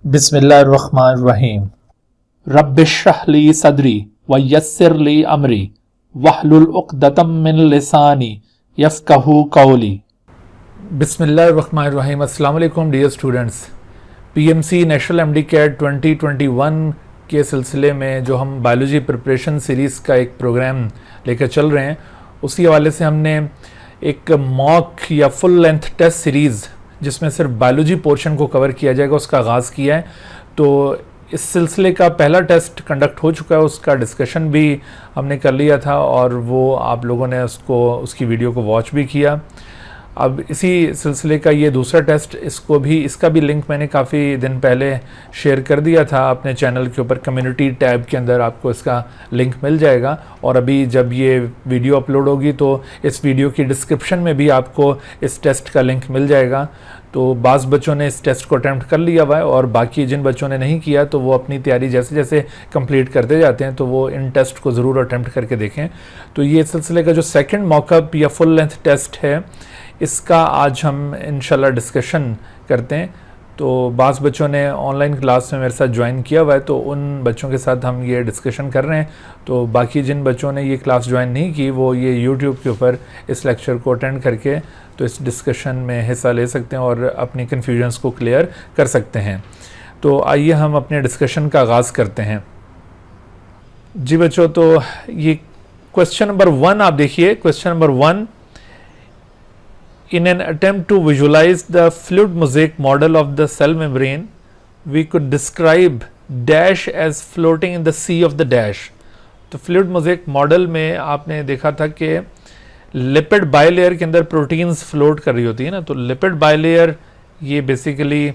बिस्मिल्लाहिर्रहमानिर्रहीम। रब्बिश्रह ली सदरी व यस्सिर ली अमरी वहलुल उक़दतम मिन लिसानी यफ़क़हू क़ौली। बिस्मिल्लाहिर्रहमानिर्रहीम। अस्सलाम वालेकुम dear students. PMC national MDCAT 2021 के सिलसिले में जो हम बायोलॉजी प्रिपरेशन सीरीज़ का एक प्रोग्राम लेकर चल रहे हैं, उसी हवाले से हमने एक मॉक या फुल लेंथ टेस्ट सीरीज़ जिसमें सिर्फ बायोलॉजी पोर्शन को कवर किया जाएगा उसका आगाज़ किया है। तो इस सिलसिले का पहला टेस्ट कंडक्ट हो चुका है, उसका डिस्कशन भी हमने कर लिया था और वो आप लोगों ने उसकी वीडियो को वॉच भी किया। अब इसी सिलसिले का ये दूसरा टेस्ट, इसका भी लिंक मैंने काफ़ी दिन पहले शेयर कर दिया था अपने चैनल के ऊपर। कम्युनिटी टैब के अंदर आपको इसका लिंक मिल जाएगा और अभी जब ये वीडियो अपलोड होगी तो इस वीडियो की डिस्क्रिप्शन में भी आपको इस टेस्ट का लिंक मिल जाएगा। तो बाज़ बच्चों ने इस टेस्ट को अटैम्प्ट कर लिया हुआ है और बाकी जिन बच्चों ने नहीं किया तो वो अपनी तैयारी जैसे जैसे कंप्लीट करते जाते हैं तो वो इन टेस्ट को ज़रूर अटैम्प्ट करके देखें। तो ये सिलसिले का जो सेकंड मॉकअप या फुल लेंथ टेस्ट है, इसका आज हम इंशाल्लाह डिस्कशन करते हैं। तो बाज़ बच्चों ने ऑनलाइन क्लास में मेरे साथ ज्वाइन किया हुआ है, तो उन बच्चों के साथ हम ये डिस्कशन कर रहे हैं। तो बाकी जिन बच्चों ने ये क्लास ज्वाइन नहीं की वो ये यूट्यूब के ऊपर इस लेक्चर को अटेंड करके तो इस डिस्कशन में हिस्सा ले सकते हैं और अपनी कन्फ्यूजन्स को क्लियर कर सकते हैं। तो आइए हम अपने डिस्कशन का आगाज़ करते हैं। जी बच्चों, तो ये क्वेश्चन नंबर 1 आप देखिए। Question number 1, in an attempt to visualize the fluid mosaic model of the cell membrane, we could describe dash as floating in the sea of the dash। तो fluid mosaic model में आपने देखा था कि lipid bilayer के अंदर proteins float कर रही होती है ना, तो लिपिड बाइलेयर ये बेसिकली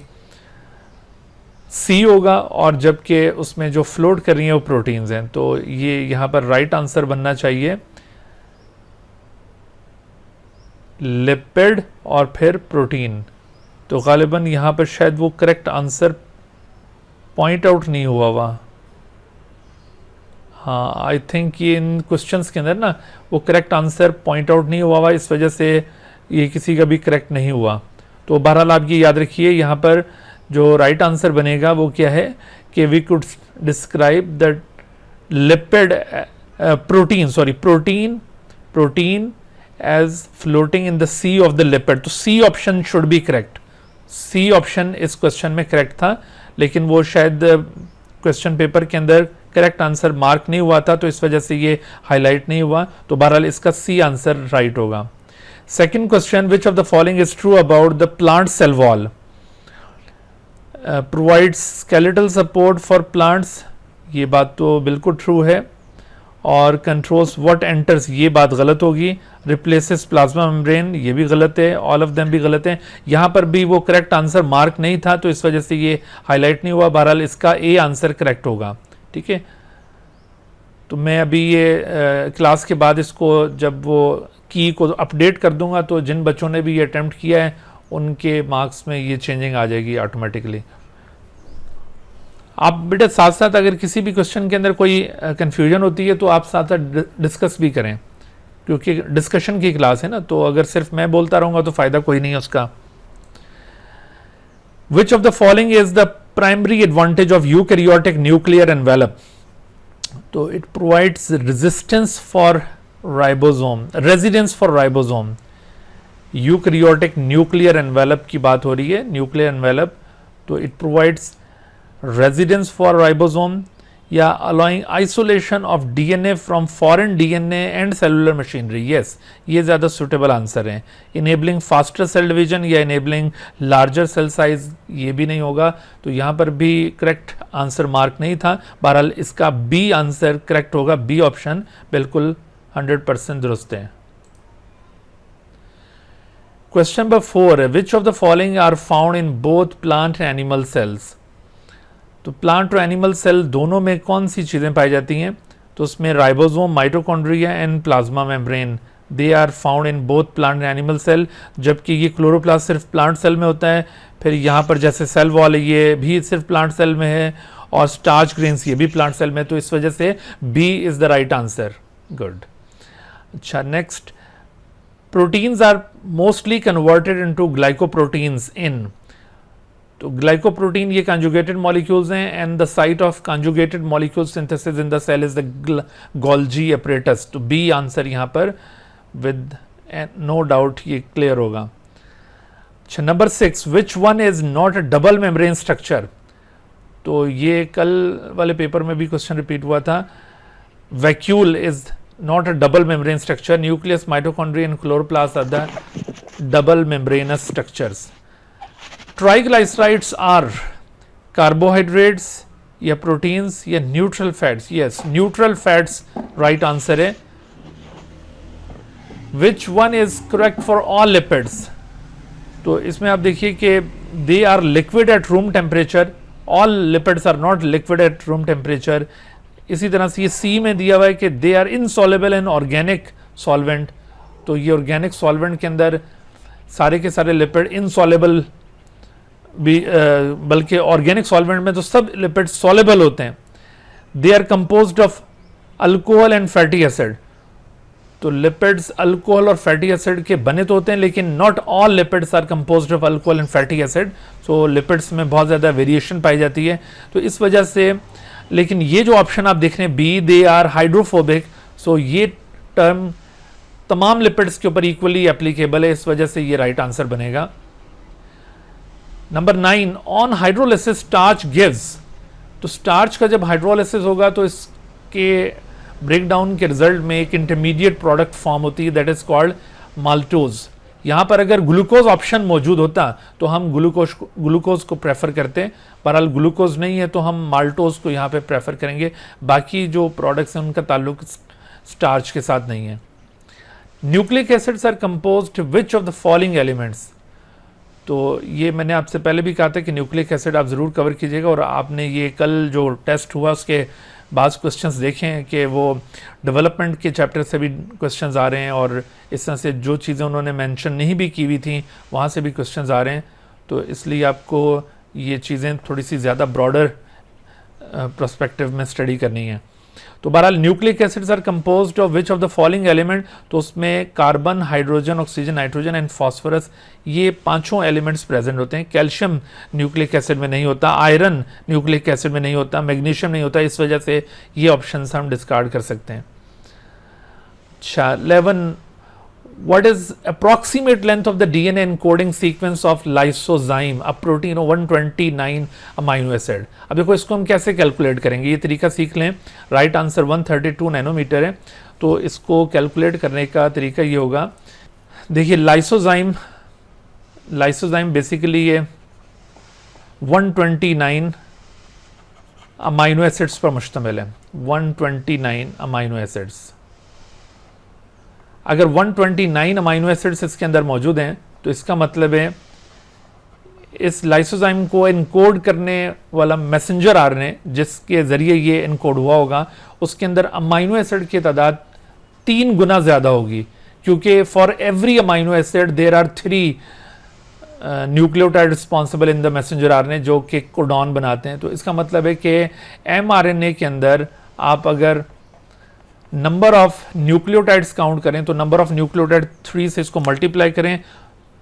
सी होगा और जबकि उसमें जो फ्लोट कर रही हैं वो प्रोटीन्स हैं। तो ये यहाँ पर राइट आंसर बनना चाहिए लिपिड और फिर प्रोटीन। तो गालिबन यहाँ पर शायद वो करेक्ट आंसर पॉइंट आउट नहीं हुआ हुआ। हाँ, आई थिंक ये इन क्वेश्चंस के अंदर ना वो करेक्ट आंसर पॉइंट आउट नहीं हुआ हुआ, इस वजह से ये किसी का भी करेक्ट नहीं हुआ। तो बहरहाल आप ये याद रखिए, यहाँ पर जो राइट आंसर बनेगा वो क्या है कि we could describe the lipid protein as floating in the sea of the lipid। तो C option should be correct। C option इस क्वेश्चन में करेक्ट था, लेकिन वो शायद क्वेश्चन पेपर के अंदर करेक्ट आंसर मार्क नहीं हुआ था, तो इस वजह से ये हाईलाइट नहीं हुआ। तो बहरहाल इसका C आंसर राइट होगा। Second question, which of the following is true about the plant cell wall? Provides skeletal support for plants, ये बात तो बिल्कुल ट्रू है। और कंट्रोल्स व्हाट एंटर्स, ये बात गलत होगी। रिप्लेसेस प्लाज्मा मेम्ब्रेन, ये भी गलत है। ऑल ऑफ देम भी गलत है। यहाँ पर भी वो करेक्ट आंसर मार्क नहीं था, तो इस वजह से ये हाईलाइट नहीं हुआ। बहरहाल इसका ए आंसर करेक्ट होगा। ठीक है, तो मैं अभी ये क्लास के बाद इसको जब वो की को अपडेट कर दूंगा तो जिन बच्चों ने भी ये अटेम्प्ट किया है उनके मार्क्स में ये चेंजिंग आ जाएगी ऑटोमेटिकली। आप बेटा साथ साथ अगर किसी भी क्वेश्चन के अंदर कोई कंफ्यूजन होती है तो आप साथ साथ डिस्कस भी करें, क्योंकि डिस्कशन की क्लास है ना, तो अगर सिर्फ मैं बोलता रहूंगा तो फायदा कोई नहीं है उसका। Which of the following is the primary advantage of eukaryotic nuclear envelope? तो it provides residence for ribosome. Eukaryotic nuclear envelope की बात हो रही है, न्यूक्लियर एनवेलप। तो it provides residence for ribosome या allowing isolation of DNA from foreign DNA and cellular machinery। yes, ये ज़्यादा suitable आंसर है। enabling faster cell division या enabling larger cell size, ये भी नहीं होगा। तो यहाँ पर भी करेक्ट आंसर मार्क नहीं था। बहरहाल इसका बी आंसर करेक्ट होगा। बी ऑप्शन बिल्कुल 100% दुरुस्त है। Question number 4, which of the following are found in both plant and animal cells? तो प्लांट और एनिमल सेल दोनों में कौन सी चीज़ें पाई जाती हैं? तो उसमें ribosome, mitochondria and plasma membrane, they are found in both plant and animal cell. जबकि ये क्लोरोप्लास्ट सिर्फ प्लांट सेल में होता है। फिर यहाँ पर जैसे सेल वॉल है ये भी सिर्फ प्लांट सेल में है और स्टार्च ग्रेन्स ये भी प्लांट सेल में है। तो इस वजह से B is the right answer. Good. अच्छा, next, proteins are mostly converted into glycoproteins in. तो तो ग्लाइकोप्रोटीन ये कंजुगेटेड मॉलिक्यूल्स हैं and the site of conjugated molecule synthesis in the cell is the Golgi apparatus। तो B answer यहाँ पर with no doubt ये clear होगा। अच्छा number 6, which one is not a double membrane structure. तो ये कल वाले पेपर में भी क्वेश्चन रिपीट हुआ था। Vacuole is not a double membrane structure, nucleus, mitochondria and chloroplast are the double membranous structures. Triglycerides are carbohydrates या proteins या neutral fats. Yes, neutral fats right answer है। Which one is correct for all lipids. तो इसमें आप देखिए कि they are liquid at room temperature, all lipids are not liquid at room temperature. इसी तरह से ये सी में दिया हुआ है कि they are insoluble in organic solvent. तो ये ऑर्गेनिक सॉल्वेंट के अंदर सारे के सारे लिपिड इनसॉल्युबल भी, बल्कि ऑर्गेनिक सॉल्वेंट में तो सब लिपिड सॉल्युबल होते हैं। They are composed of alcohol and fatty acid. तो लिपिड्स अल्कोहल और फैटी एसिड के बने तो होते हैं, लेकिन not all lipids are composed of alcohol and fatty acid. So lipids में बहुत ज़्यादा वेरिएशन पाई जाती है। तो इस वजह से, लेकिन ये जो ऑप्शन आप देख रहे हैं बी, दे आर हाइड्रोफोबिक। सो ये टर्म तमाम लिपिड्स के ऊपर इक्वली एप्लीकेबल है, इस वजह से ये राइट आंसर बनेगा। Number 9, on hydrolysis starch gives. तो स्टार्च का जब हाइड्रोलिसिस होगा तो इसके ब्रेकडाउन के रिजल्ट में एक इंटरमीडिएट प्रोडक्ट फॉर्म होती है, दैट इज कॉल्ड माल्टोज। यहाँ पर अगर ग्लूकोज ऑप्शन मौजूद होता तो हम ग्लूकोज को प्रेफर करते, बहरहाल ग्लूकोज नहीं है तो हम माल्टोज को यहाँ पे प्रेफर करेंगे। बाकी जो प्रोडक्ट्स हैं उनका ताल्लुक स्टार्च के साथ नहीं है। Nucleic acids are composed which of the following elements. तो ये मैंने आपसे पहले भी कहा था कि न्यूक्लिक एसिड आप ज़रूर कवर कीजिएगा, और आपने ये कल जो टेस्ट हुआ उसके बाज़ क्वेश्चंस देखे हैं कि वो डेवलपमेंट के चैप्टर से भी क्वेश्चंस आ रहे हैं, और इस तरह से जो चीज़ें उन्होंने मेंशन नहीं भी की हुई थी वहाँ से भी क्वेश्चंस आ रहे हैं। तो इसलिए आपको ये चीज़ें थोड़ी सी ज़्यादा ब्रॉडर पर्सपेक्टिव में स्टडी करनी है। तो बहरहाल nucleic acids are composed of which of the following element. तो उसमें carbon, hydrogen, oxygen, nitrogen and phosphorus, ये पांचों एलिमेंट्स प्रेजेंट होते हैं। कैल्शियम न्यूक्लिक एसिड में नहीं होता, आयरन न्यूक्लिक एसिड में नहीं होता, मैग्नीशियम नहीं होता, इस वजह से ये ऑप्शन हम डिस्कार्ड कर सकते हैं। अच्छा 11, what is approximate length of the DNA encoding sequence of lysozyme, a protein of 129 amino acid। अब देखो इसको हम कैसे कैलकुलेट करेंगे, ये तरीका सीख लें। राइट आंसर 132 नैनोमीटर है। तो इसको कैलकुलेट करने का तरीका ये होगा, देखिए लाइसोजाइम बेसिकली ये 129 अमाइनो एसिड्स पर मुश्तमिल है। 129 अमाइनो एसिड्स, अगर 129 अमाइनो एसिड्स इसके अंदर मौजूद हैं तो इसका मतलब है इस लाइसोजाइम को इनकोड करने वाला मैसेंजर आरएनए जिसके ज़रिए ये इनकोड हुआ होगा, उसके अंदर अमाइनो एसिड की तादाद 3 गुना ज़्यादा होगी, क्योंकि for every amino acid there are 3 nucleotide responsible in the messenger RNA जो कि कोडॉन बनाते हैं। तो इसका मतलब है कि एमआरएनए के अंदर आप अगर नंबर ऑफ न्यूक्लियोटाइड्स काउंट करें तो नंबर ऑफ न्यूक्लियोटाइड 3 से इसको मल्टीप्लाई करें,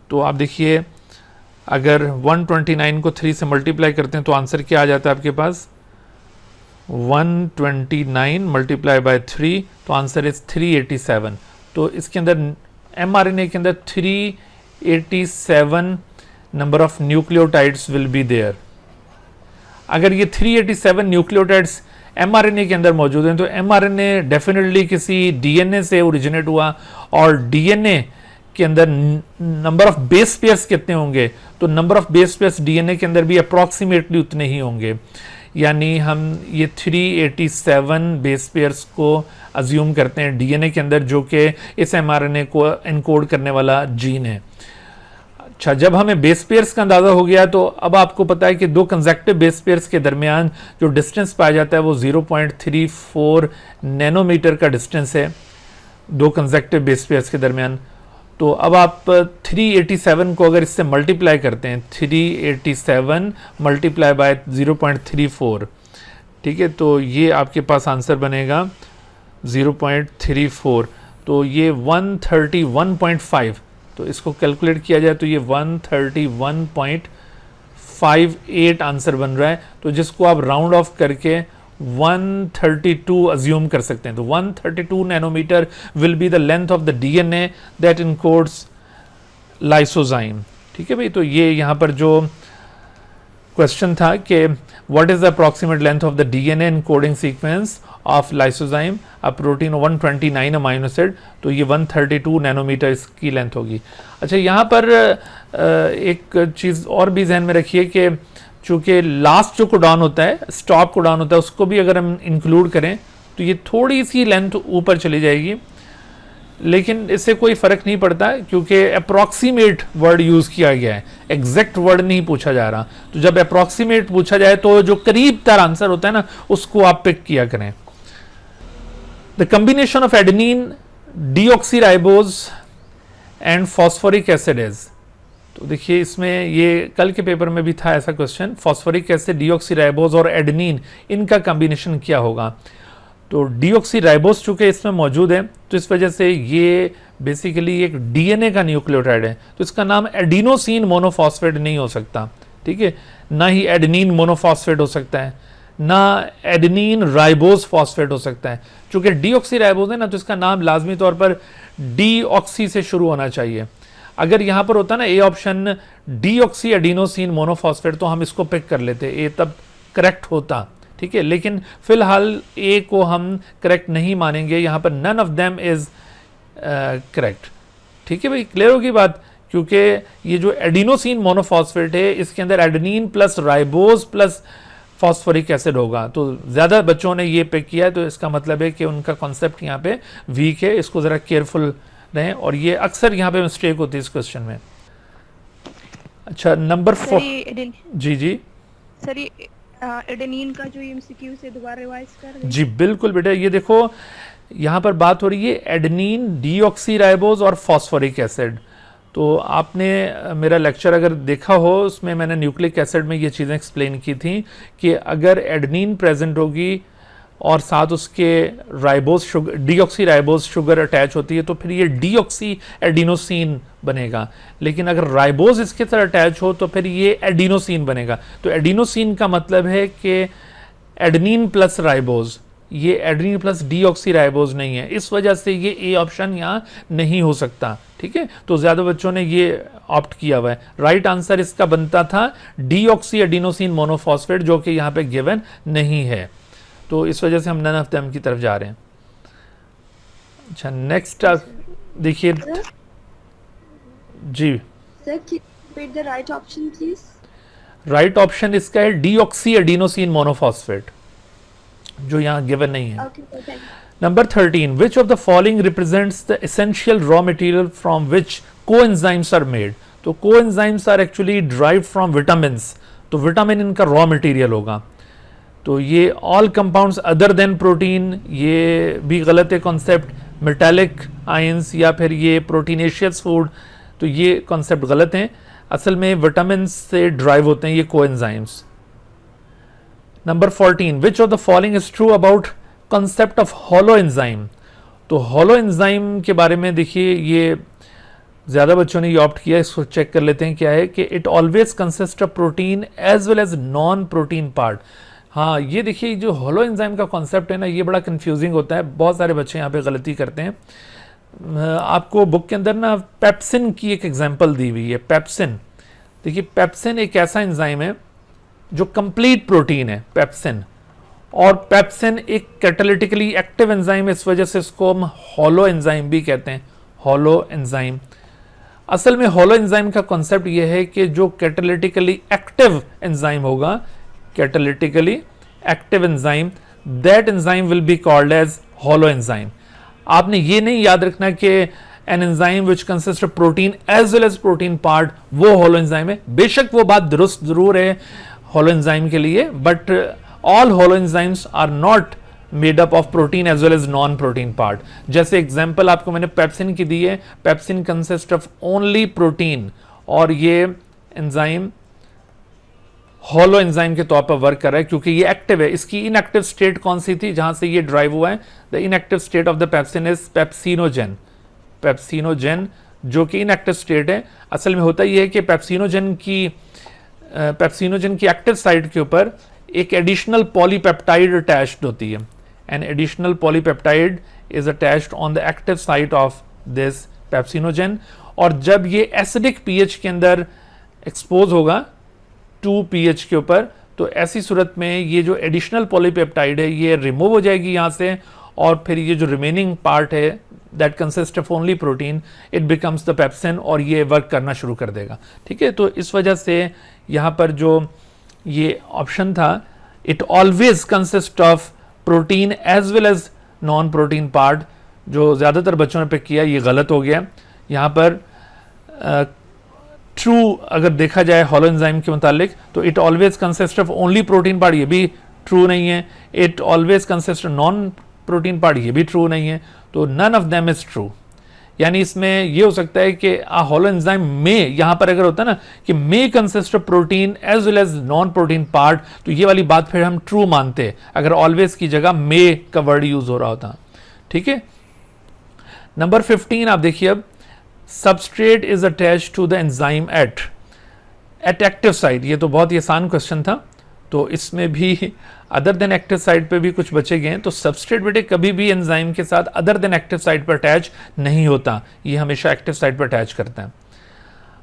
तो आप देखिए अगर 129 को 3 से मल्टीप्लाई करते हैं तो आंसर क्या आ जाता है आपके पास, 129 मल्टीप्लाई बाय 3, तो आंसर इज 387। तो इसके अंदर एमआरएनए के अंदर 387 number of nucleotides will be there. अगर ये 387 न्यूक्लियोटाइड्स एमआरएनए के अंदर मौजूद हैं तो एमआरएनए डेफिनेटली किसी डीएनए से ओरिजिनेट हुआ, और डीएनए के अंदर नंबर ऑफ बेस पेयर्स कितने होंगे, तो number of base pairs DNA के अंदर भी अप्रॉक्सीमेटली उतने ही होंगे। यानी हम ये 387 बेस पेयर्स को अज्यूम करते हैं डीएनए के अंदर, जो कि इस एमआरएनए को एनकोड करने वाला जीन है। अच्छा, जब हमें बेस पेयर्स का अंदाजा हो गया तो अब आपको पता है कि 2 कंसेक्टिव बेस पेयर्स के दरमियान जो डिस्टेंस पाया जाता है वो 0.34 नैनोमीटर का डिस्टेंस है 2 कंसेक्टिव बेस पेयर्स के दरमियान। तो अब आप 387 को अगर इससे मल्टीप्लाई करते हैं, 387 मल्टीप्लाई बाय 0.34, ठीक है, तो ये आपके पास आंसर बनेगा 0.34, तो ये 131.5, तो इसको कैलकुलेट किया जाए तो ये 131.5 1.58 आंसर बन रहा है, तो जिसको आप राउंड ऑफ करके 132 अज्यूम कर सकते हैं। तो 132 nanometre will be the length of the DNA that encodes lysozyme. ठीक है भाई, तो ये यहाँ पर जो क्वेश्चन था कि what is the approximate length of the DNA encoding sequence of lysozyme a protein 129 amino acid, तो ये 132 नैनोमीटर इसकी लेंथ होगी। अच्छा, यहाँ पर एक चीज़ और भी जहन में रखिए कि चूँकि लास्ट जो कोडॉन होता है, स्टॉप कोडॉन होता है, उसको भी अगर हम इंक्लूड करें तो ये थोड़ी सी लेंथ ऊपर चली जाएगी, लेकिन इससे कोई फ़र्क नहीं पड़ता क्योंकि अप्रॉक्सीमेट वर्ड यूज़ किया गया है, एग्जैक्ट वर्ड नहीं पूछा जा रहा। तो जब अप्रॉक्सीमेट पूछा जाए तो जो करीब तर आंसर होता है ना, उसको आप पिक किया करें। The combination of adenine deoxyribose and phosphoric acid is, तो देखिए इसमें ये कल के पेपर में भी था ऐसा क्वेश्चन, फॉस्फोरिक एसिड, डीऑक्सीराइबोज और एडेनिन, इनका कॉम्बिनेशन क्या होगा। तो डीऑक्सीराइबोज चूंकि इसमें मौजूद है तो इस वजह से ये बेसिकली एक डीएनए का न्यूक्लियोटाइड है, तो इसका नाम एडिनोसिन मोनोफॉस्फेट नहीं हो सकता। ठीक है, ना ही एडेनिन मोनोफॉस्फेट हो सकता है, ना एडेनिन राइबोज फॉस्फेट हो सकता है। चूंकि डीऑक्सीराइबोज है ना, तो इसका नाम लाजमी तौर पर डीऑक्सी से शुरू होना चाहिए। अगर यहाँ पर होता ना A option deoxy adenosine monophosphate, तो हम इसको पिक कर लेते, ए तब करेक्ट होता। ठीक है, लेकिन फिलहाल ए को हम करेक्ट नहीं मानेंगे, यहाँ पर none of them is correct. ठीक है भाई, क्लियर होगी बात, क्योंकि ये जो एडिनोसिन मोनोफॉस्फेट है इसके अंदर adenine plus ribose plus phosphoric acid होगा, तो ज़्यादा बच्चों ने ये पिक किया है, तो इसका मतलब है कि उनका कॉन्सेप्ट यहाँ पे वीक है, इसको ज़रा केयरफुल रहें, और ये अक्सर यहाँ पे मिस्टेक होती है इस क्वेश्चन में। अच्छा, नंबर 4। जी जी सर, एडेनिन का जो एमसीक्यू से दोबारा रिवाइज कर जी बिल्कुल बेटा, ये देखो यहाँ पर बात हो रही है एडेनिन डीऑक्सीराइबोज और फॉस्फोरिक एसिड। तो आपने मेरा लेक्चर अगर देखा हो, उसमें मैंने न्यूक्लिक एसिड में ये चीज़ें एक्सप्लेन की थी कि अगर एडेनिन प्रेजेंट होगी और साथ उसके ribose sugar, deoxyribose sugar attach होती है, तो फिर ये डीऑक्सी एडिनोसिन बनेगा। लेकिन अगर राइबोज इसके साथ अटैच हो तो फिर ये एडिनोसिन बनेगा। तो एडिनोसिन का मतलब है कि एडेनिन प्लस राइबोज, ये एडेनिन प्लस डीऑक्सीराइबोज नहीं है, इस वजह से ये ए ऑप्शन यहाँ नहीं हो सकता। ठीक है, तो ज़्यादा बच्चों ने ये ऑप्ट किया हुआ है। राइट आंसर इसका बनता था डीऑक्सी एडिनोसिन मोनोफॉस्फेट, जो कि यहाँ पे गिवन नहीं है, तो इस वजह से हम नन ऑफ देम की तरफ जा रहे हैं। अच्छा, नेक्स्ट देखिए जी sir, the right option please. Right option इसका है डीऑक्सी एडिनोसिन मोनोफॉस्फेट, जो यहाँ गिवन नहीं है। Okay, number 13, which of the following represents the essential raw material from which coenzymes are made. तो coenzymes are actually derived from vitamins, तो vitamin इनका raw material होगा। तो ये all compounds other than protein, ये भी गलत है कॉन्सेप्ट। मेटालिक आयंस या फिर ये प्रोटीनेशियस फूड, तो ये कॉन्सेप्ट गलत हैं। असल में विटामिन से ड्राइव होते हैं ये coenzymes. Number 14, which of the following is true about concept of hollow enzyme. तो हॉलो एंजाइम के बारे में देखिए, ये ज़्यादा बच्चों ने ये ऑप्ट किया, इसको चेक कर लेते हैं क्या है कि it always consist of protein as well as non protein part. हाँ, ये देखिए जो हॉलो एंजाइम का कॉन्सेप्ट है ना, ये बड़ा कंफ्यूजिंग होता है, बहुत सारे बच्चे यहाँ पे गलती करते हैं। आपको बुक के अंदर ना पेप्सिन की एक एग्जांपल दी हुई है। पेप्सिन, देखिए पेप्सिन एक ऐसा एंजाइम है जो कंप्लीट प्रोटीन है, पेप्सिन, और पेप्सिन एक कैटालिटिकली एक्टिव एंजाइम है, इस वजह से इसको हम हॉलो एंजाइम भी कहते हैं, हॉलो एंजाइम। असल में हॉलो एंजाइम का कॉन्सेप्ट ये है कि जो कैटालिटिकली एक्टिव एंजाइम होगा, catalytically active enzyme, that enzyme will be called as holo enzyme. आपने ये नहीं याद रखना कि an enzyme which consist of protein as well as protein part, वो हॉलो एंजाइम है। बेशक वो बात दुरुस्त जरूर है हॉलो एंजाइम के लिए, but all holoenzymes are not made up of protein as well as non protein part. जैसे एग्जांपल आपको मैंने पेप्सिन की दी है, pepsin consist of only protein, और ये एंजाइम हॉलो एंजाइम के तौर पर वर्क कर रहा है क्योंकि ये एक्टिव है। इसकी इनएक्टिव स्टेट कौन सी थी जहां से ये ड्राइव हुआ है? The inactive state of the pepsin is pepsinogen, pepsinogen जो कि इनएक्टिव स्टेट है। असल में होता ये है कि पेप्सिनोजेन की पेप्सिनोजन की एक्टिव साइट के ऊपर एक एडिशनल पॉलीपेप्टाइड अटैच्ड होती है. An additional polypeptide is attached on the active site of this pepsinogen. और जब ये एसिडिक पीएच के अंदर एक्सपोज होगा 2 pH के ऊपर, तो ऐसी सूरत में ये जो एडिशनल पॉलीपेप्टाइड है ये रिमूव हो जाएगी यहाँ से, और फिर ये जो रिमेनिंग पार्ट है that consist of only protein, it becomes the pepsin, और ये वर्क करना शुरू कर देगा. ठीक है, तो इस वजह से यहाँ पर जो ये ऑप्शन था, it always consist of protein as well as non protein part, जो ज़्यादातर बच्चों ने पिक किया, ये गलत हो गया. यहाँ पर ट्रू अगर देखा जाए हॉलो एंजाइम के मुतालिक, तो it always consist of only protein part, ये भी ट्रू नहीं है. It always consist of non protein part, ये भी ट्रू नहीं है. तो none of them is true. यानी इसमें ये हो सकता है कि हॉलो एंजाइम में, यहाँ पर अगर होता है ना कि may consist of protein as well as non protein part, तो ये वाली बात फिर हम ट्रू मानते अगर ऑलवेज की जगह मे का वर्ड यूज हो रहा होता. ठीक है, नंबर 15 आप देखिए अब, substrate is attach to the enzyme at active site. ये तो बहुत ही आसान क्वेश्चन था, तो इसमें भी अदर देन एक्टिव साइट पे भी कुछ बचे गए हैं. तो सबस्ट्रेट बेटे कभी भी एंजाइम के साथ अदर देन एक्टिव साइट पर अटैच नहीं होता, ये हमेशा एक्टिव साइट पर अटैच करता है.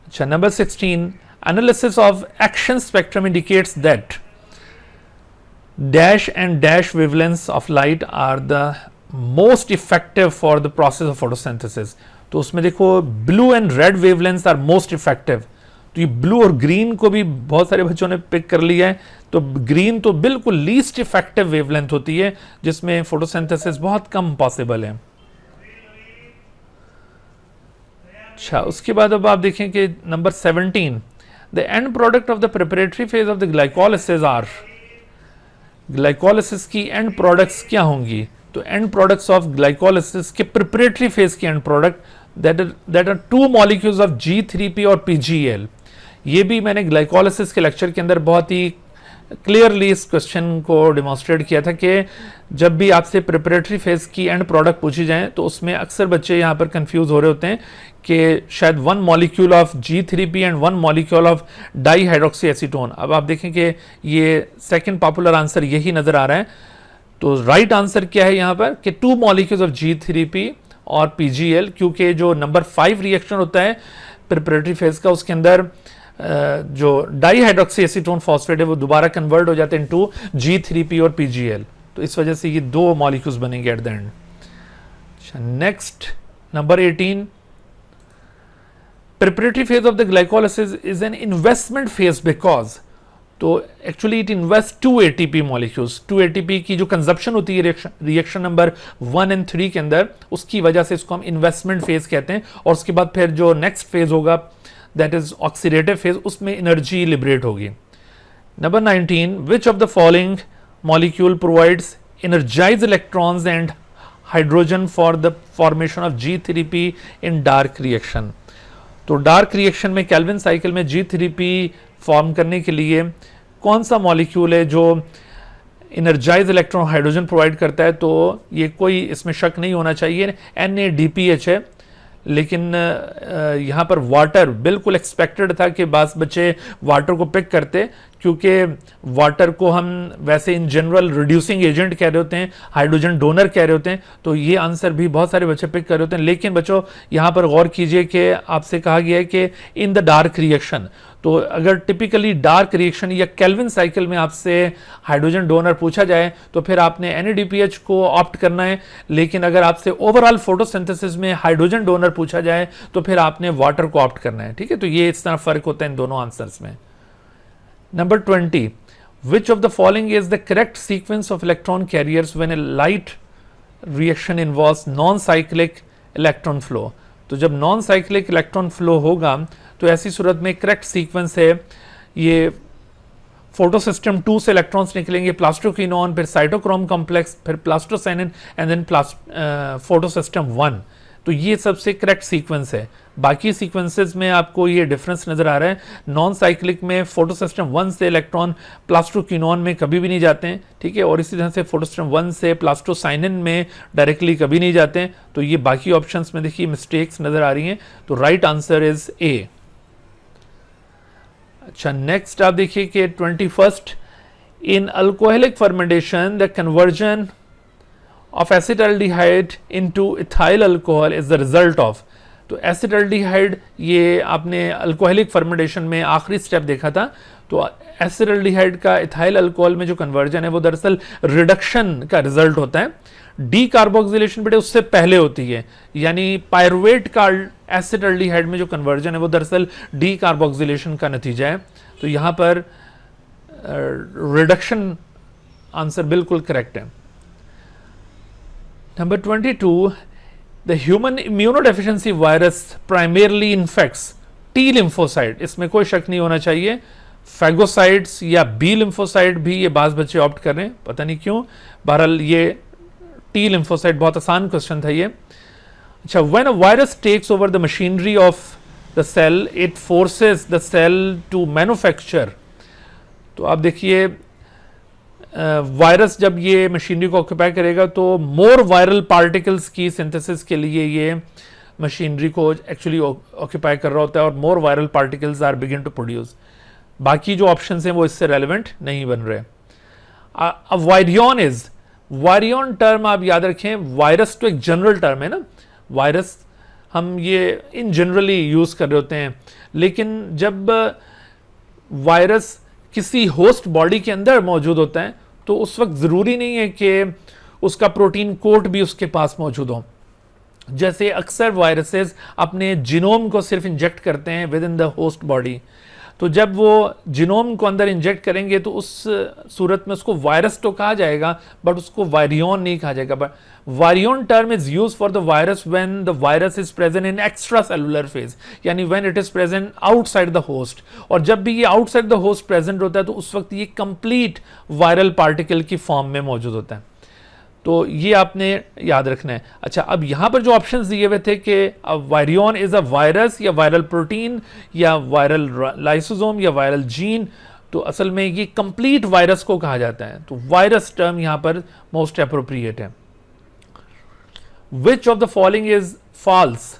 अच्छा, number 16, analysis of action spectrum indicates that dash and dash wavelengths of light are the most effective for the process of photosynthesis. तो उसमें देखो blue and red wavelengths are most effective. तो ये blue और green को भी बहुत सारे बच्चों ने पिक कर लिया है. तो ग्रीन तो बिल्कुल लीस्ट इफेक्टिव वेवलेंथ होती है, जिसमें फोटोसिंथेसिस बहुत कम पॉसिबल है. अच्छा, उसके बाद अब आप देखें कि number 17, the end product of the preparatory phase of the glycolysis are. Glycolysis की एंड प्रोडक्ट्स क्या होंगी? तो एंड प्रोडक्ट्स ऑफ ग्लाइकोलिसिस के प्रिपरेटरी फेज की end product that are 2 molecules of G3P और PGL. ये भी मैंने ग्लाइकोलिसिस के लेक्चर के अंदर बहुत ही क्लियरली इस क्वेश्चन को डिमॉन्स्ट्रेट किया था कि जब भी आपसे प्रिपरेटरी फेज की एंड प्रोडक्ट पूछी जाए, तो उसमें अक्सर बच्चे यहाँ पर कंफ्यूज हो रहे होते हैं कि शायद 1 molecule of G3P and 1 molecule of dihydroxy acetone. अब आप देखें कि ये सेकेंड पॉपुलर आंसर यही नजर आ रहा है. तो राइट आंसर क्या है यहाँ पर कि 2 मॉलिक्यूल्स ऑफ G3P और PGL, क्योंकि जो नंबर 5 रिएक्शन होता है प्रिपरेटरी फेज का, उसके अंदर जो डाईहाइड्रोक्सी एसीटोन फॉस्फेट है वो दोबारा कन्वर्ट हो जाते हैं इनटू G3P और PGL. तो इस वजह से ये 2 मॉलिक्यूल्स बनेंगे at the end. Next number 18, preparatory phase of the glycolysis is an investment phase because. तो actually it invest 2 ATP molecules. 2 ATP की जो कंजप्शन होती है रिएक्शन नंबर 1 एंड 3 के अंदर, उसकी वजह से इसको हम इन्वेस्टमेंट फेज कहते हैं. और उसके बाद फिर जो नेक्स्ट फेज होगा दैट इज ऑक्सीडेटिव फेज, उसमें एनर्जी लिबरेट होगी. Number 19, which of the following molecule provides energize electrons and hydrogen for the formation of G3P in dark reaction. तो डार्क रिएक्शन में केल्विन साइकिल में G3P फॉर्म करने के लिए कौन सा मॉलिक्यूल है जो एनर्जाइज इलेक्ट्रॉन हाइड्रोजन प्रोवाइड करता है? तो ये कोई इसमें शक नहीं होना चाहिए, NADPH है. लेकिन यहाँ पर वाटर बिल्कुल एक्सपेक्टेड था कि बास बच्चे वाटर को पिक करते, क्योंकि वाटर को हम वैसे इन जनरल रिड्यूसिंग एजेंट कह रहे होते हैं, हाइड्रोजन डोनर कह रहे होते हैं. तो ये आंसर भी बहुत सारे बच्चे पिक कर रहे होते हैं. लेकिन बच्चों यहाँ पर गौर कीजिए कि आपसे कहा गया है कि इन द डार्क रिएक्शन. तो अगर टिपिकली डार्क रिएक्शन या केल्विन साइकिल में आपसे हाइड्रोजन डोनर पूछा जाए तो फिर आपने NADPH को ऑप्ट करना है. लेकिन अगर आपसे ओवरऑल फोटोसिंथेसिस में हाइड्रोजन डोनर पूछा जाए तो फिर आपने वाटर को ऑप्ट करना है. ठीक है, तो ये इस तरह फर्क होता है इन दोनों आंसर्स में. Number 20, which of the following is the correct sequence of electron carriers when A light reaction involves non cyclic electron flow. तो जब नॉन साइक्लिक इलेक्ट्रॉन फ्लो होगा तो ऐसी सूरत में करेक्ट सीक्वेंस है, ये फोटो सिस्टम 2 से इलेक्ट्रॉन्स निकलेंगे, प्लास्टोक्विनोन, फिर साइटोक्रोम कॉम्प्लेक्स, फिर plastocyanin and then photosystem 1. तो ये सबसे करेक्ट सीक्वेंस है. बाकी सीक्वेंसेस में आपको ये डिफरेंस नजर आ रहा है. नॉन साइक्लिक में फोटो सिस्टम 1 से इलेक्ट्रॉन प्लास्टोक्विनोन में कभी भी नहीं जाते हैं. ठीक है, और इसी तरह से फोटो सिस्टम 1 से प्लास्टोसाइनिन में डायरेक्टली कभी नहीं जाते हैं. तो ये बाकी ऑप्शंस में देखिए मिस्टेक्स नजर आ रही हैं. तो राइट आंसर इज ए. अच्छा, नेक्स्ट आप देखिए कि 21st, in alcoholic fermentation the conversion of acetaldehyde into ethyl alcohol is the result of. तो एसिटाल्डिहाइड ये आपने अल्कोहलिक फर्मेंटेशन में आखिरी स्टेप देखा था, तो एसिटाल्डिहाइड का इथाइल अल्कोहल में जो कन्वर्जन है वो दरअसल रिडक्शन का रिजल्ट होता है। डी कार्बोक्सिलेशन बेटे उससे पहले होती है, यानी पायरुवेट का एसिटाल्डिहाइड में जो कन्वर्जन है वो दरअसल डी कार्बोक्सिलेशन का नतीजा है। तो यहाँ पर रिडक्शन आंसर बिल्कुल करेक्ट है। Number 22, the human immunodeficiency virus primarily infects T lymphocyte, इसमें कोई शक नहीं होना चाहिए, फैगोसाइट्स या बी लिम्फोसाइट भी ये बाज बच्चे ऑप्ट कर रहे हैं, पता नहीं क्यों। बहरहाल ये टी लिम्फोसाइट, बहुत आसान क्वेश्चन था ये। अच्छा, when a virus takes over the machinery of the cell it forces the cell to manufacture. तो आप देखिए वायरस जब ये मशीनरी को ऑक्यूपाई करेगा तो मोर वायरल पार्टिकल्स की सिंथेसिस के लिए ये मशीनरी को एक्चुअली ऑक्यूपाई कर रहा होता है और more viral particles are begin to produce. बाकी जो ऑप्शंस हैं वो इससे रेलेवेंट नहीं बन रहे। अब वायरियन टर्म आप याद रखें, वायरस तो एक जनरल टर्म है ना, वायरस हम ये इन जनरली यूज कर रहे होते हैं, लेकिन जब वायरस किसी होस्ट बॉडी के अंदर मौजूद होता है तो उस वक्त जरूरी नहीं है कि उसका प्रोटीन कोट भी उसके पास मौजूद हो। जैसे अक्सर वायरसेस अपने जीनोम को सिर्फ इंजेक्ट करते हैं with in the host body, तो जब वो जीनोम को अंदर इंजेक्ट करेंगे तो उस सूरत में उसको वायरस तो कहा जाएगा बट उसको वायरियन नहीं कहा जाएगा। But virion term is used for the virus when the virus is present in extra cellular phase, यानी when it is present outside the host. और जब भी ये आउटसाइड द होस्ट प्रेजेंट होता है तो उस वक्त ये कंप्लीट वायरल पार्टिकल की फॉर्म में मौजूद होता है। तो ये आपने याद रखना है। अच्छा, अब यहां पर जो ऑप्शंस दिए हुए थे कि वायरियन इज अ वायरस या वायरल प्रोटीन या वायरल लाइसोसोम या वायरल जीन, तो असल में ये कंप्लीट वायरस को कहा जाता है। तो वायरस टर्म यहां पर मोस्ट अप्रोप्रिएट है। Which of the following is false?